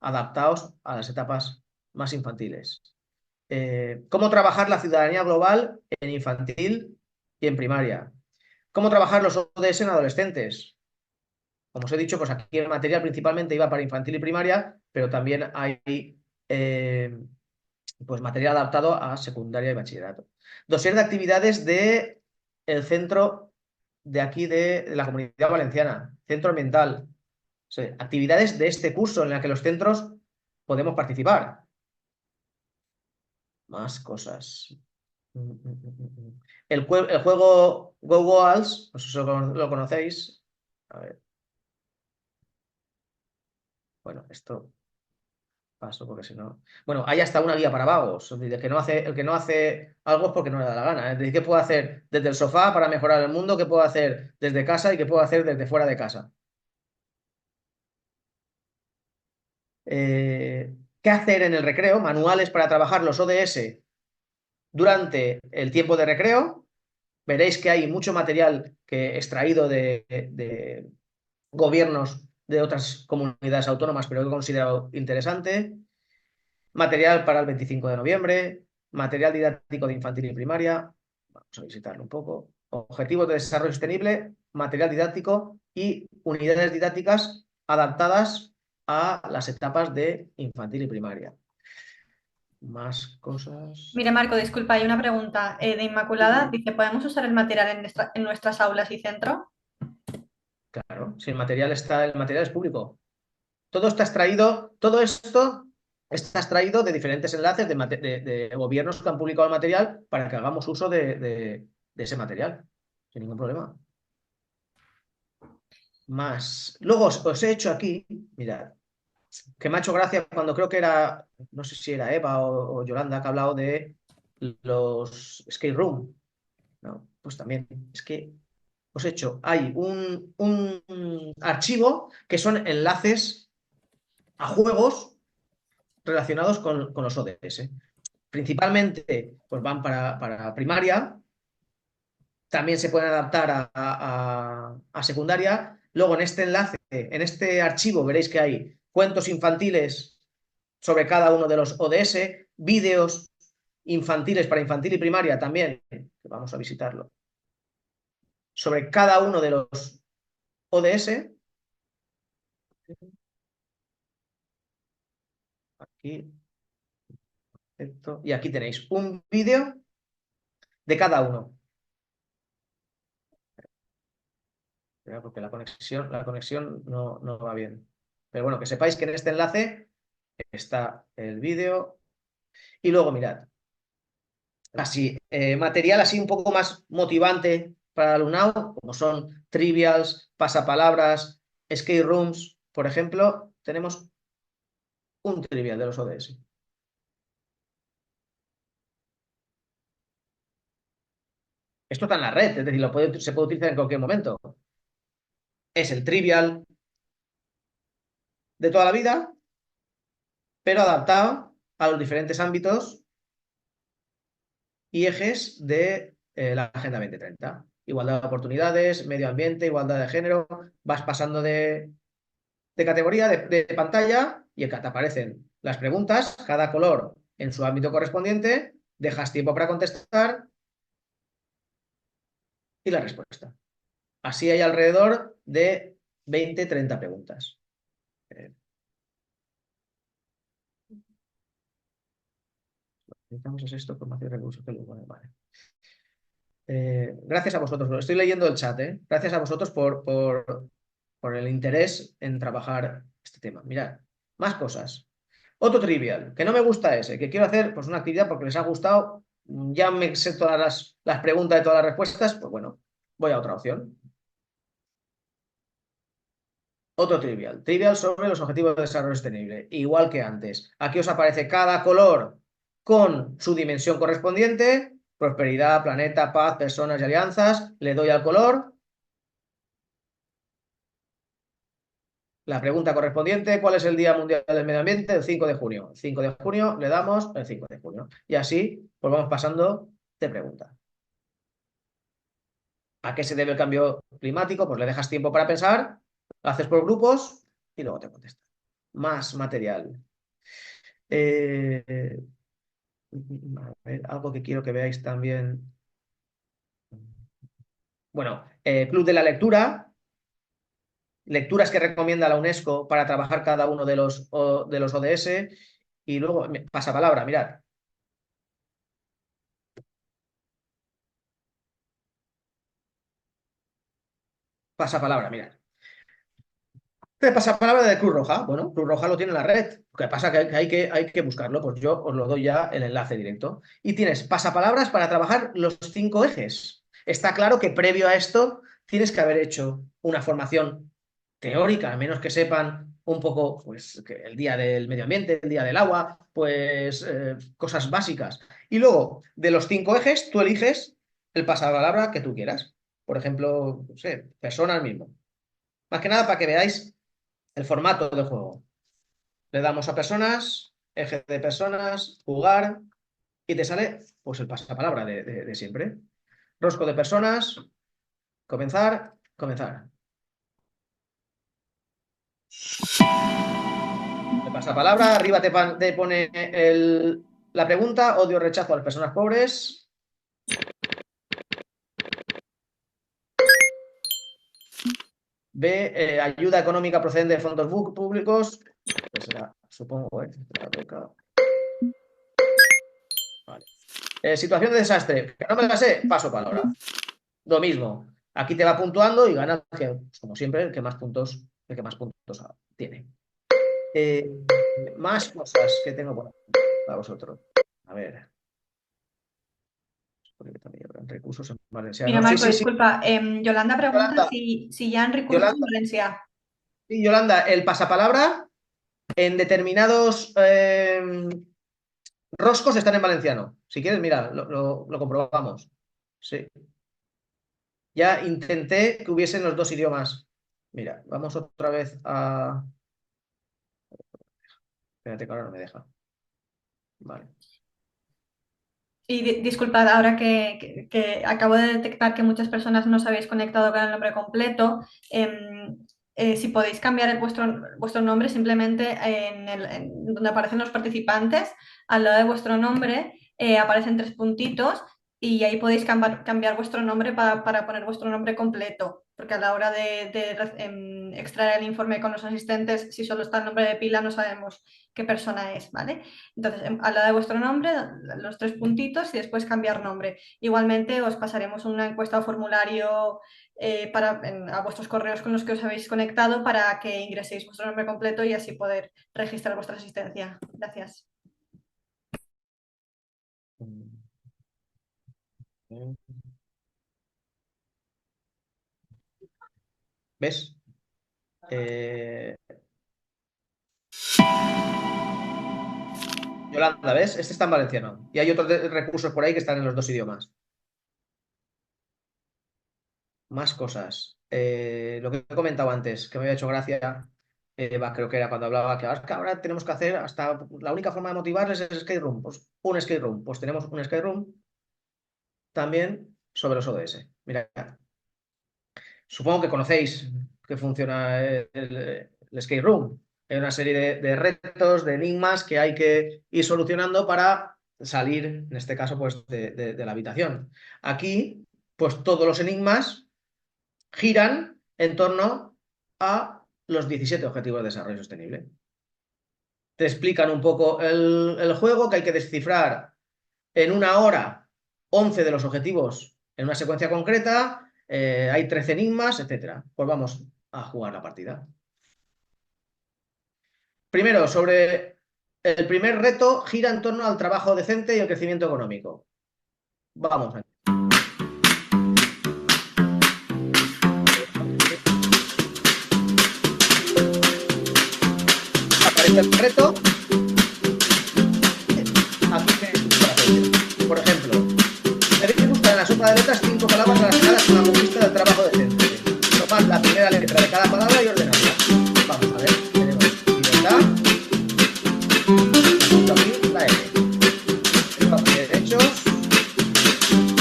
adaptados a las etapas más infantiles. Cómo trabajar la ciudadanía global en infantil y en primaria. Cómo trabajar los ODS en adolescentes. Como os he dicho, pues aquí el material principalmente iba para infantil y primaria, pero también hay pues material adaptado a secundaria y bachillerato. Dossier de actividades del centro de aquí de la Comunidad Valenciana, centro ambiental. O sea, actividades de este curso en la que los centros podemos participar. Más cosas. El juego Go Walls, pues eso lo conocéis. A ver. Bueno, esto paso porque si no... Bueno, hay hasta una guía para vagos. El que no hace algo es porque no le da la gana. Es decir, ¿qué puedo hacer desde el sofá para mejorar el mundo? ¿Qué puedo hacer desde casa y qué puedo hacer desde fuera de casa? ¿Qué hacer en el recreo? Manuales para trabajar los ODS durante el tiempo de recreo. Veréis que hay mucho material que extraído de gobiernos de otras comunidades autónomas, pero que he considerado interesante. Material para el 25 de noviembre, material didáctico de infantil y primaria. Vamos a visitarlo un poco. Objetivos de desarrollo sostenible, material didáctico y unidades didácticas adaptadas a las etapas de infantil y primaria. Más cosas. Mire, Marco, disculpa, hay una pregunta de Inmaculada. Dice, ¿podemos usar el material en nuestras aulas y centro? Claro, si el material es público. Todo está extraído, todo esto está extraído de diferentes enlaces de gobiernos que han publicado el material para que hagamos uso de ese material, sin ningún problema. Más. Luego os he hecho aquí, mirad, que me ha hecho gracia cuando creo que era, no sé si era Eva o Yolanda, que ha hablado de los skate room. No, pues también, es que os he hecho, hay un archivo que son enlaces a juegos relacionados con los ODS. Principalmente, pues van para primaria, también se pueden adaptar a secundaria. Luego en este enlace, en este archivo, veréis que hay cuentos infantiles sobre cada uno de los ODS, vídeos infantiles para infantil y primaria también, que vamos a visitarlo, sobre cada uno de los ODS. Aquí. Y aquí tenéis un vídeo de cada uno. Porque la conexión no va bien. Pero bueno, que sepáis que en este enlace está el vídeo. Y luego mirad. Así, material así un poco más motivante para el alumnado, como son trivials, pasapalabras, escape rooms, por ejemplo, tenemos un trivial de los ODS. Esto está en la red, es decir, se puede utilizar en cualquier momento. Es el trivial de toda la vida, pero adaptado a los diferentes ámbitos y ejes de la Agenda 2030. igualdad de oportunidades, medio ambiente, igualdad de género, vas pasando de categoría, de pantalla, y acá te aparecen las preguntas, cada color en su ámbito correspondiente, dejas tiempo para contestar y la respuesta. Así hay alrededor de 20-30 preguntas. Necesitamos esto, formación y recursos. Vale. Gracias a vosotros. Estoy leyendo el chat. Gracias a vosotros por el interés en trabajar este tema. Mirad, más cosas. Otro trivial, que no me gusta ese, que quiero hacer pues una actividad porque les ha gustado, ya me sé todas las preguntas y todas las respuestas, pues bueno, voy a otra opción. Otro trivial. Trivial sobre los objetivos de desarrollo sostenible. Igual que antes. Aquí os aparece cada color con su dimensión correspondiente. Prosperidad, planeta, paz, personas y alianzas. Le doy al color. La pregunta correspondiente, ¿cuál es el Día Mundial del Medio Ambiente? El 5 de junio. El 5 de junio le damos el 5 de junio. Y así pues vamos pasando de pregunta. ¿A qué se debe el cambio climático? Pues le dejas tiempo para pensar, lo haces por grupos y luego te contestas. Más material. A ver, algo que quiero que veáis también. Bueno, Club de la Lectura. Lecturas que recomienda la UNESCO para trabajar cada uno de los ODS. Y luego, pasapalabra, mirad. Pasapalabra, mirad. Pasapalabra de Cruz Roja. Bueno, Cruz Roja lo tiene en la red. Lo que pasa es que hay que buscarlo. Pues yo os lo doy ya el enlace directo. Y tienes pasapalabras para trabajar los 5 ejes. Está claro que previo a esto tienes que haber hecho una formación teórica, a menos que sepan un poco pues, que el día del medio ambiente, el día del agua, pues cosas básicas. Y luego, de los 5 ejes, tú eliges el pasapalabra que tú quieras. Por ejemplo, no sé, personas mismo. Más que nada para que veáis el formato del juego. Le damos a personas, eje de personas, jugar, y te sale pues el pasapalabra de siempre. Rosco de personas, comenzar, comenzar. El pasapalabra, arriba te pone la pregunta, odio o rechazo a las personas pobres. B, ayuda económica procedente de fondos públicos. Pues será, supongo, vale. Situación de desastre. Que no me la sé, paso palabra. Lo mismo. Aquí te va puntuando y gana, como siempre, el que más puntos tiene. Más cosas que tengo para vosotros. A ver. Porque también habrán recursos en valenciano. Mira, Marco, Sí. disculpa. Yolanda pregunta Yolanda. si ya han recursos en valenciano. Sí, Yolanda, el pasapalabra en determinados roscos están en valenciano. Si quieres, mira, lo comprobamos. Sí. Ya intenté que hubiesen los 2 idiomas. Mira, vamos otra vez a... Espérate que ahora no me deja. Vale. Y disculpad, ahora que acabo de detectar que muchas personas no os habéis conectado con el nombre completo, si podéis cambiar vuestro nombre simplemente en donde aparecen los participantes, al lado de vuestro nombre aparecen 3 puntitos y ahí podéis cambiar vuestro nombre para poner vuestro nombre completo, porque a la hora de extraer el informe con los asistentes, si solo está el nombre de pila no sabemos qué persona es, ¿vale? Entonces, al lado de vuestro nombre, los 3 puntitos y después cambiar nombre. Igualmente os pasaremos una encuesta o formulario a vuestros correos con los que os habéis conectado para que ingreséis vuestro nombre completo y así poder registrar vuestra asistencia. Gracias. ¿Ves? Yolanda, ¿ves? Este está en valenciano. Y hay otros recursos por ahí que están en los 2 idiomas. Más cosas. Lo que he comentado antes, que me había hecho gracia, creo que era cuando hablaba que ahora tenemos que hacer hasta la única forma de motivarles es skate room. Pues un skate room. Pues tenemos un skate room también sobre los ODS. Mirad. Supongo que conocéis que funciona el escape room. Hay una serie de retos, de enigmas que hay que ir solucionando para salir, en este caso, pues de la habitación. Aquí, pues todos los enigmas giran en torno a los 17 Objetivos de Desarrollo Sostenible. Te explican un poco el juego, que hay que descifrar en 1 hora 11 de los objetivos en una secuencia concreta, hay 13 enigmas, etc. Pues vamos a jugar la partida. Primero, sobre el primer reto, gira en torno al trabajo decente y el crecimiento económico. Vamos aquí. Aparece el reto. Aquí por ejemplo, debéis buscar en la sopa de letras 5 palabras relacionadas con la conquista del trabajo decente. Tomad la primera letra de cada palabra y ordenadla. Vamos a ver. Tenemos libertad. Apunto aquí la L. Espacio de derechos.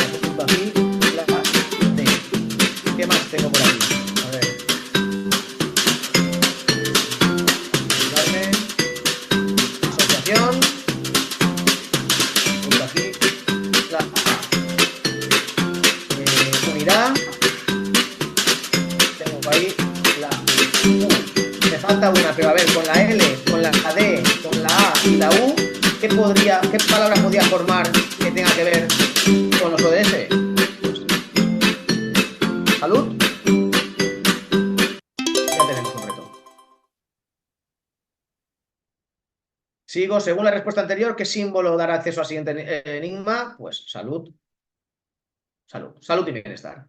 Apunto aquí la D. ¿Qué más tengo por aquí? A ver. Asociación. Apunto aquí la A. Unidad. Tengo ahí la U. Me falta una, pero a ver, con la L, con la D, con la A y la U, ¿qué palabra podría formar que tenga que ver con los ODS? ¿Salud? Ya tenemos un reto. Sigo, según la respuesta anterior, ¿qué símbolo dará acceso al siguiente enigma? Pues salud. Salud. Salud y bienestar.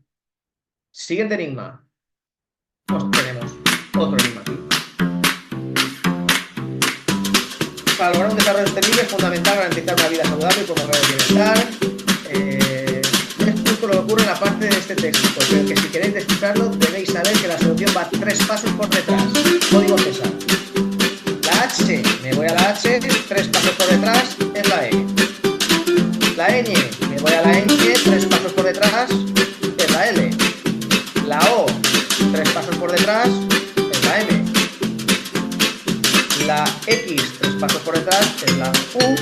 Siguiente enigma. Pues tenemos otro enigma aquí. Para lograr un desarrollo sostenible es fundamental garantizar una vida saludable y promover el bienestar. Es justo lo que ocurre en la parte de este texto, pero que si queréis descifrarlo debéis saber que la solución va 3 pasos por detrás. Código César. La H, me voy a la H, 3 pasos por detrás es la E. La ñ, me voy a la ñ, 3 pasos por detrás es la L. La O, 3 pasos por detrás es la M. La X, 3 pasos por detrás es la U.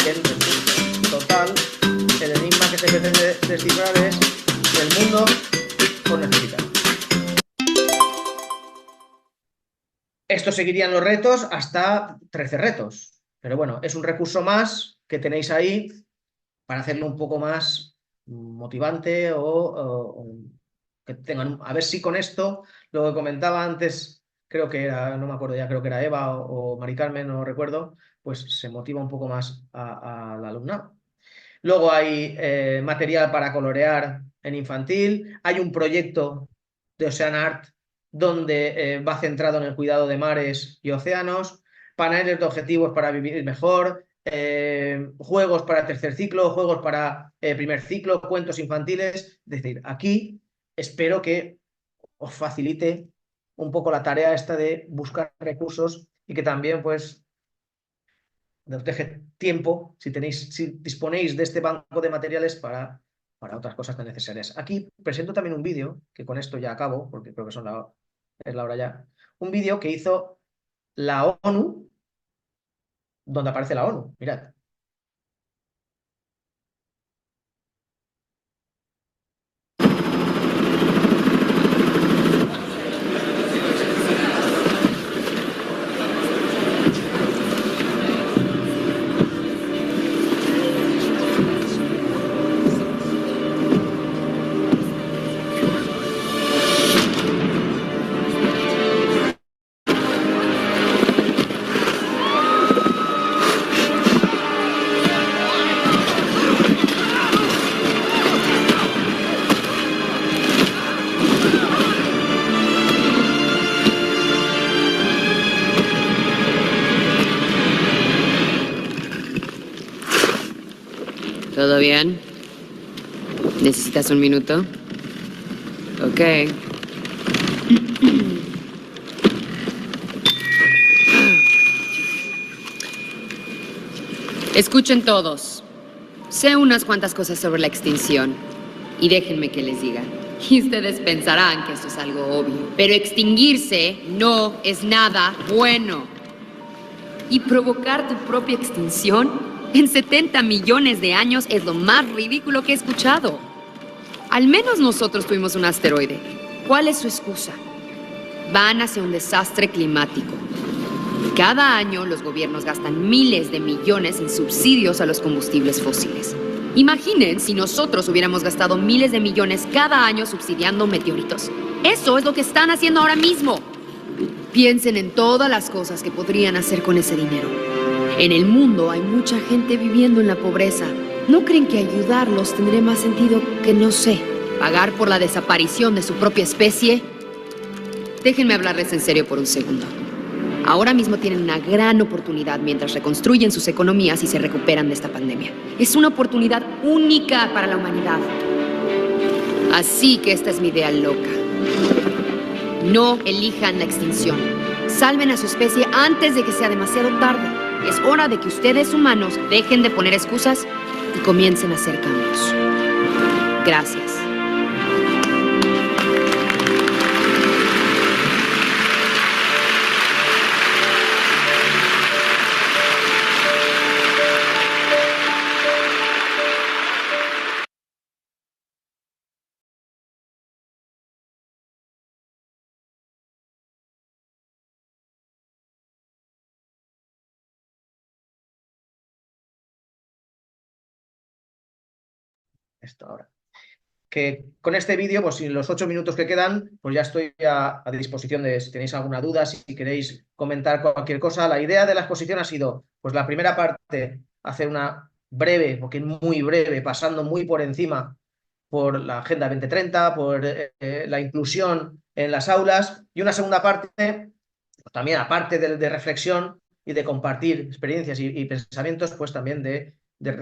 En total, el enigma que se pretende descifrar es el mundo por necesitar. Estos seguirían los retos hasta 13 retos. Pero bueno, es un recurso más que tenéis ahí para hacerlo un poco más motivante o que tengan... A ver si con esto, lo que comentaba antes, creo que era, no me acuerdo ya, creo que era Eva o Mari Carmen, no recuerdo, pues se motiva un poco más al alumnado. Luego hay material para colorear en infantil, hay un proyecto de Ocean Art donde va centrado en el cuidado de mares y océanos, paneles de objetivos para vivir mejor, juegos para tercer ciclo, juegos para primer ciclo, cuentos infantiles. Es decir, aquí espero que os facilite un poco la tarea esta de buscar recursos y que también pues os deje tiempo si disponéis de este banco de materiales para otras cosas tan necesarias. Aquí presento también un vídeo, que con esto ya acabo, porque creo que es la hora ya, un vídeo que hizo la ONU, donde aparece la ONU, mirad. ¿Todo bien? ¿Necesitas un minuto? Ok. Escuchen todos. Sé unas cuantas cosas sobre la extinción. Y déjenme que les diga, y ustedes pensarán que esto es algo obvio, pero extinguirse no es nada bueno. Y provocar tu propia extinción en 70 millones de años es lo más ridículo que he escuchado. Al menos nosotros tuvimos un asteroide. ¿Cuál es su excusa? Van hacia un desastre climático. Cada año los gobiernos gastan miles de millones en subsidios a los combustibles fósiles. Imaginen si nosotros hubiéramos gastado miles de millones cada año subsidiando meteoritos. Eso es lo que están haciendo ahora mismo. Piensen en todas las cosas que podrían hacer con ese dinero. En el mundo hay mucha gente viviendo en la pobreza. ¿No creen que ayudarlos tendría más sentido que, no sé, pagar por la desaparición de su propia especie? Déjenme hablarles en serio por un segundo. Ahora mismo tienen una gran oportunidad mientras reconstruyen sus economías y se recuperan de esta pandemia. Es una oportunidad única para la humanidad. Así que esta es mi idea loca. No elijan la extinción. Salven a su especie antes de que sea demasiado tarde. Es hora de que ustedes, humanos, dejen de poner excusas y comiencen a hacer cambios. Gracias. Esto ahora. Que con este vídeo, pues en los 8 minutos que quedan, pues ya estoy a disposición de si tenéis alguna duda, si queréis comentar cualquier cosa. La idea de la exposición ha sido, pues la primera parte, hacer una breve, porque muy breve, pasando muy por encima por la Agenda 2030, por la inclusión en las aulas, y una segunda parte, pues también aparte de reflexión y de compartir experiencias y pensamientos, pues también de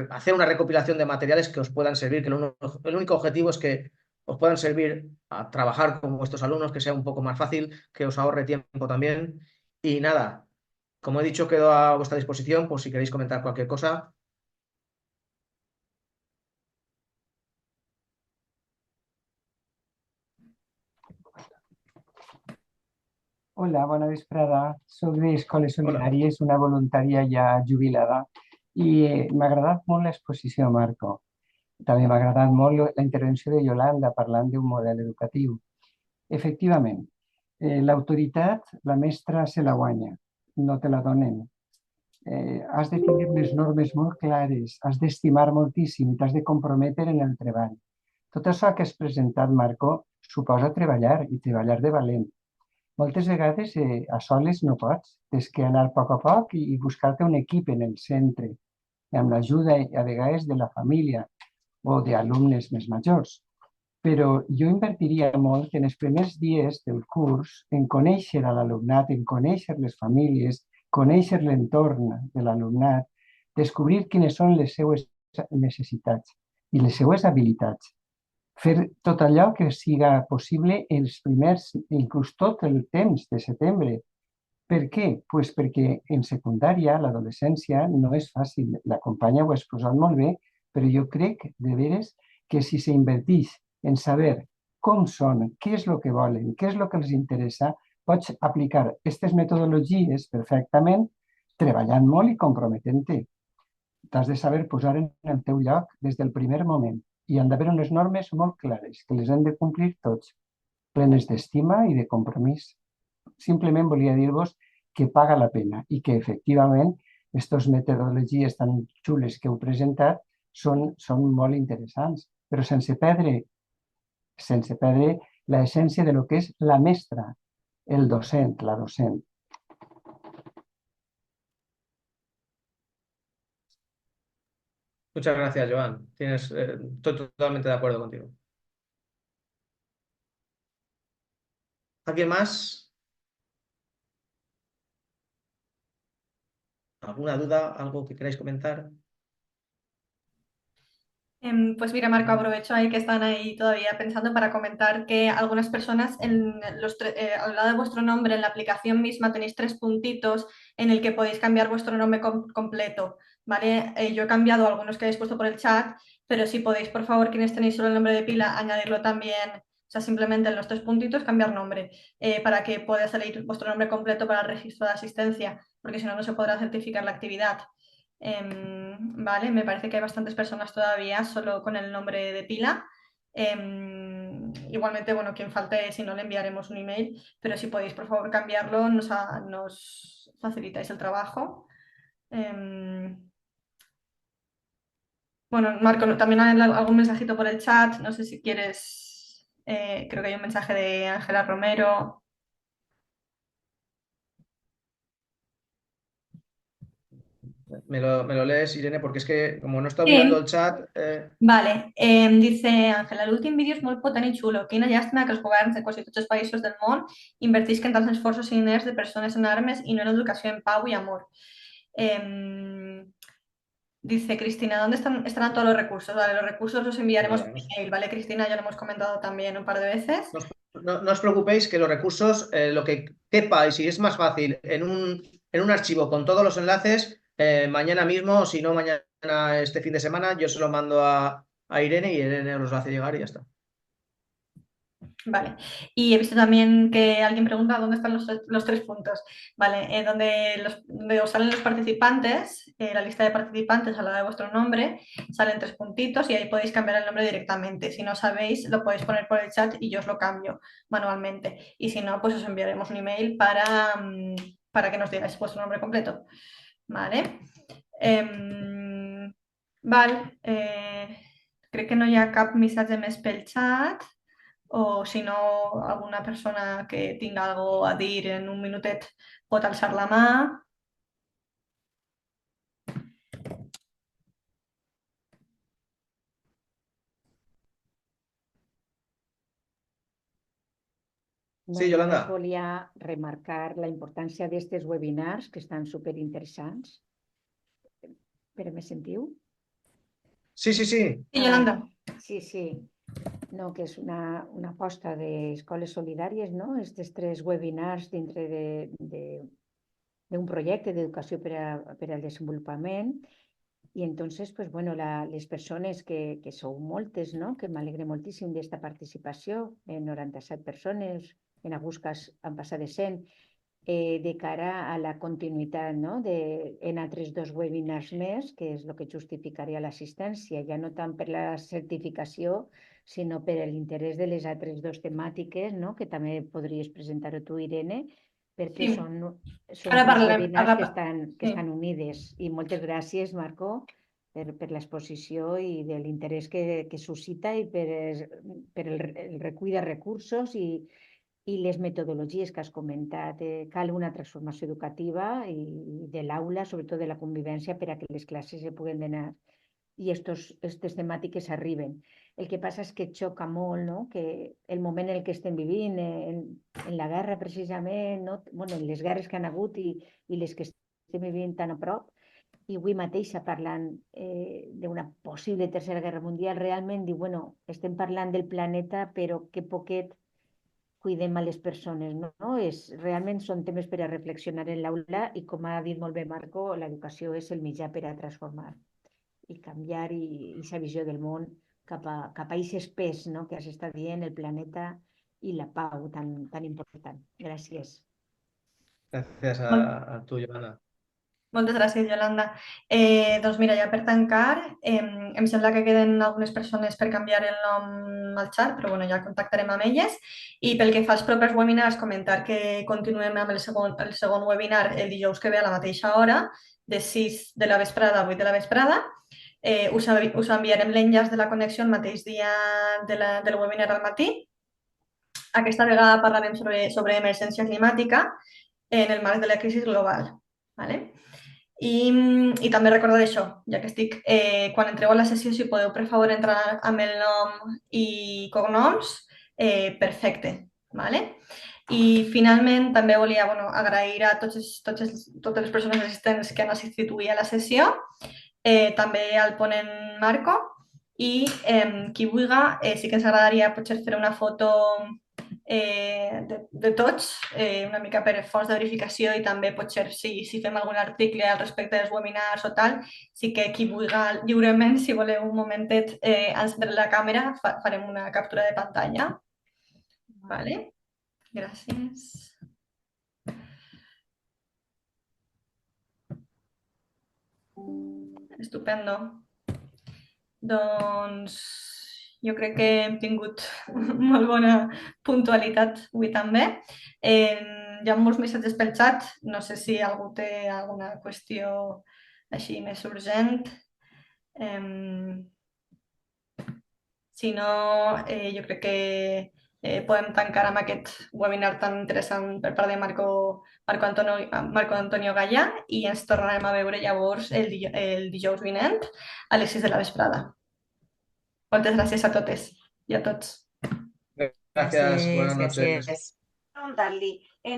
hacer una recopilación de materiales que os puedan servir, que el único objetivo es que os puedan servir a trabajar con vuestros alumnos, que sea un poco más fácil, que os ahorre tiempo también. Y nada, como he dicho, quedo a vuestra disposición por si queréis comentar cualquier cosa. Hola, bona vesprada. Soc d'Escoles Solidàries, una voluntària ja jubilada, i m'ha agradat molt l'exposició, Marco. També m'ha agradat molt la intervenció de Yolanda parlant d'un model educatiu. Efectivament, l'autoritat, la mestra se la guanya, no te la donen. Has de tenir les normes molt clares, has d'estimar moltíssim i t'has de comprometre en el treball. Tot això que has presentat, Marco, suposa treballar i treballar de valent. Moltes vegades a soles no pots, tens que anar a poc i buscar-te un equip en el centre, amb l'ajuda a vegades de la família o d'alumnes més majors. Però jo invertiria molt en els primers dies del curs en conèixer a l'alumnat, en conèixer les famílies, conèixer l'entorn de l'alumnat, descobrir quines són les seues necessitats i les seues habilitats. Fer tot allò que siga possible els primers, inclús tot el temps de setembre. Per què? Pues perquè en secundària, l'adolescència, no és fàcil. La companya ho ha exposat molt bé, però jo crec, de veres, que si s'inverteix en saber com són, què és el que volen, què és el que els interessa, pots aplicar aquestes metodologies perfectament, treballant molt i comprometent-te. T'has de saber posar en el teu lloc des del primer moment. I han d'haver unes normes molt clares, que les hem de complir tots, plenes d'estima i de compromís. Simplement volia dir-vos que paga la pena i que, efectivament, aquestes metodologies tan xules que heu presentat són molt interessants, però sense perdre l'essència de lo que és la mestra, el docent, la docent. Muchas gracias, Joan. Estoy totalmente de acuerdo contigo. ¿Alguien más? ¿Alguna duda? ¿Algo que queráis comentar? Pues mira, Marco, aprovecho ahí que están ahí todavía pensando para comentar que algunas personas al lado de vuestro nombre en la aplicación misma tenéis 3 puntitos en el que podéis cambiar vuestro nombre completo, ¿vale? Yo he cambiado algunos que habéis puesto por el chat pero si podéis, por favor, quienes tenéis solo el nombre de pila, añadirlo también, o sea, simplemente en los 3 puntitos cambiar nombre, para que pueda salir vuestro nombre completo para el registro de asistencia, porque si no, no se podrá certificar la actividad. Vale, me parece que hay bastantes personas todavía solo con el nombre de pila. Igualmente, bueno, quien falte, si no, le enviaremos un email, pero si podéis, por favor, cambiarlo, nos facilitáis el trabajo. Bueno, Marco, también hay algún mensajito por el chat, no sé si quieres, creo que hay un mensaje de Ángela Romero. Me lo lees, Irene, porque es que como no he estado mirando el chat... Vale, dice Àngela, l'últim vídeo és molt potent i xulo. Quina llàstima que els governs de quasi tots els països del món invertisquen tants esforços i diners de persones en armes i no en educació en pau y amor. Dice Cristina, ¿dónde estarán todos los recursos? Vale, los recursos los enviaremos por email, ¿vale, Cristina? Ya lo hemos comentado también un par de veces. No os preocupéis que los recursos, lo que quepa y si es más fácil en un archivo con todos los enlaces, mañana mismo, si no mañana este fin de semana, yo se lo mando a Irene y Irene os lo hace llegar y ya está. Vale, y he visto también que alguien pregunta dónde están los 3 puntos. Vale, donde os salen los participantes, la lista de participantes a la de vuestro nombre, salen 3 puntitos y ahí podéis cambiar el nombre directamente. Si no sabéis, lo podéis poner por el chat y yo os lo cambio manualmente. Y si no, pues os enviaremos un email para que nos digáis vuestro nombre completo. Vale. Vale, crec que no hi ha cap missatge més pel xat, o si no, alguna persona que tinga algo a dir en un minutet pot alçar la mà. Sí, Yolanda. Només volia remarcar la importància d'aquests webinars que estan superinteressants. Però me sentiu? Sí, sí, sí. Sí, Yolanda. Sí, sí. No, que és una aposta d'Escoles Solidàries, no? Estes 3 webinars dintre d'un projecte d'educació per al desenvolupament. I entonces, pues bueno, les persones que sou moltes, no? Que m'alegre moltíssim d'esta participació, 97 persones, en alguns casos han passat de 100, de cara a la continuïtat, no? En altres 2 webinars més, que és el que justificaria l'assistència, ja no tant per la certificació, sinó per l'interès de les altres 2 temàtiques, no? Que també podries presentar-ho tu, Irene, perquè són webinars que estan unides. I moltes gràcies, Marco, per l'exposició i de l'interès que suscita i per el recull de recursos i les metodologies que has comentat. Cal una transformació educativa i de l'aula, sobretot de la convivència, per a que les classes se puguen donar i aquestes temàtiques arriben. El que passa és que xoca molt, no? Que el moment en el que estem vivint, en la guerra precisament, en les guerres que han hagut i les que estem vivint tan a prop, i avui mateixa parlant d'una possible tercera guerra mundial, realment diu, bueno, estem parlant del planeta, però que poquet cuidem a les persones, no? Realment són temes per a reflexionar en l'aula i, com ha dit molt bé Marco, l'educació és el mitjà per a transformar i canviar aquesta visió del món cap a aquest pes, no? Que has estat dient, el planeta i la pau tan important. Gràcies. Gràcies a tu, Yolanda. Moltes gràcies, Yolanda. Doncs mira, ja per tancar, em sembla que queden algunes persones per canviar el nom al xat, però bueno, ja contactarem amb elles. I pel que fa als propers webinars, comentar que continuem amb el segon webinar el dijous que ve a la mateixa hora, de 6 de la vesprada a 8 de la vesprada. Us enviarem l'enllaç de la connexió el mateix dia del webinar al matí. Aquesta vegada parlarem sobre emergència climàtica en el marc de la crisi global. Vale? I també recordar això, ja que estic, quan entreu a la sessió, si podeu per favor entrar amb el nom i cognoms, perfecte. Vale? I finalment també volia agrair a totes les persones assistents que han assistit avui a la sessió, també al ponent Marco i qui vulgui, sí que ens agradaria potser fer una foto de tots, una mica per fons de verificació i també potser si fem algun article al respecte dels webinars o tal, sí que qui vulgui lliurement, si voleu un momentet encendre la càmera, farem una captura de pantalla. Vale? Gràcies. Estupendo. Doncs jo crec que hem tingut molt bona puntualitat avui també. Hi ha molts missatges pel xat. No sé si algú té alguna qüestió així més urgent. Si no, jo crec que podem tancar amb aquest webinar tan interessant per part de Marco Antonio Gaya i ens tornarem a veure llavors el dijous vinent a les 6 de la vesprada. Moltes gràcies a totes i a tots. Gracias, buenas noches. Preguntar-li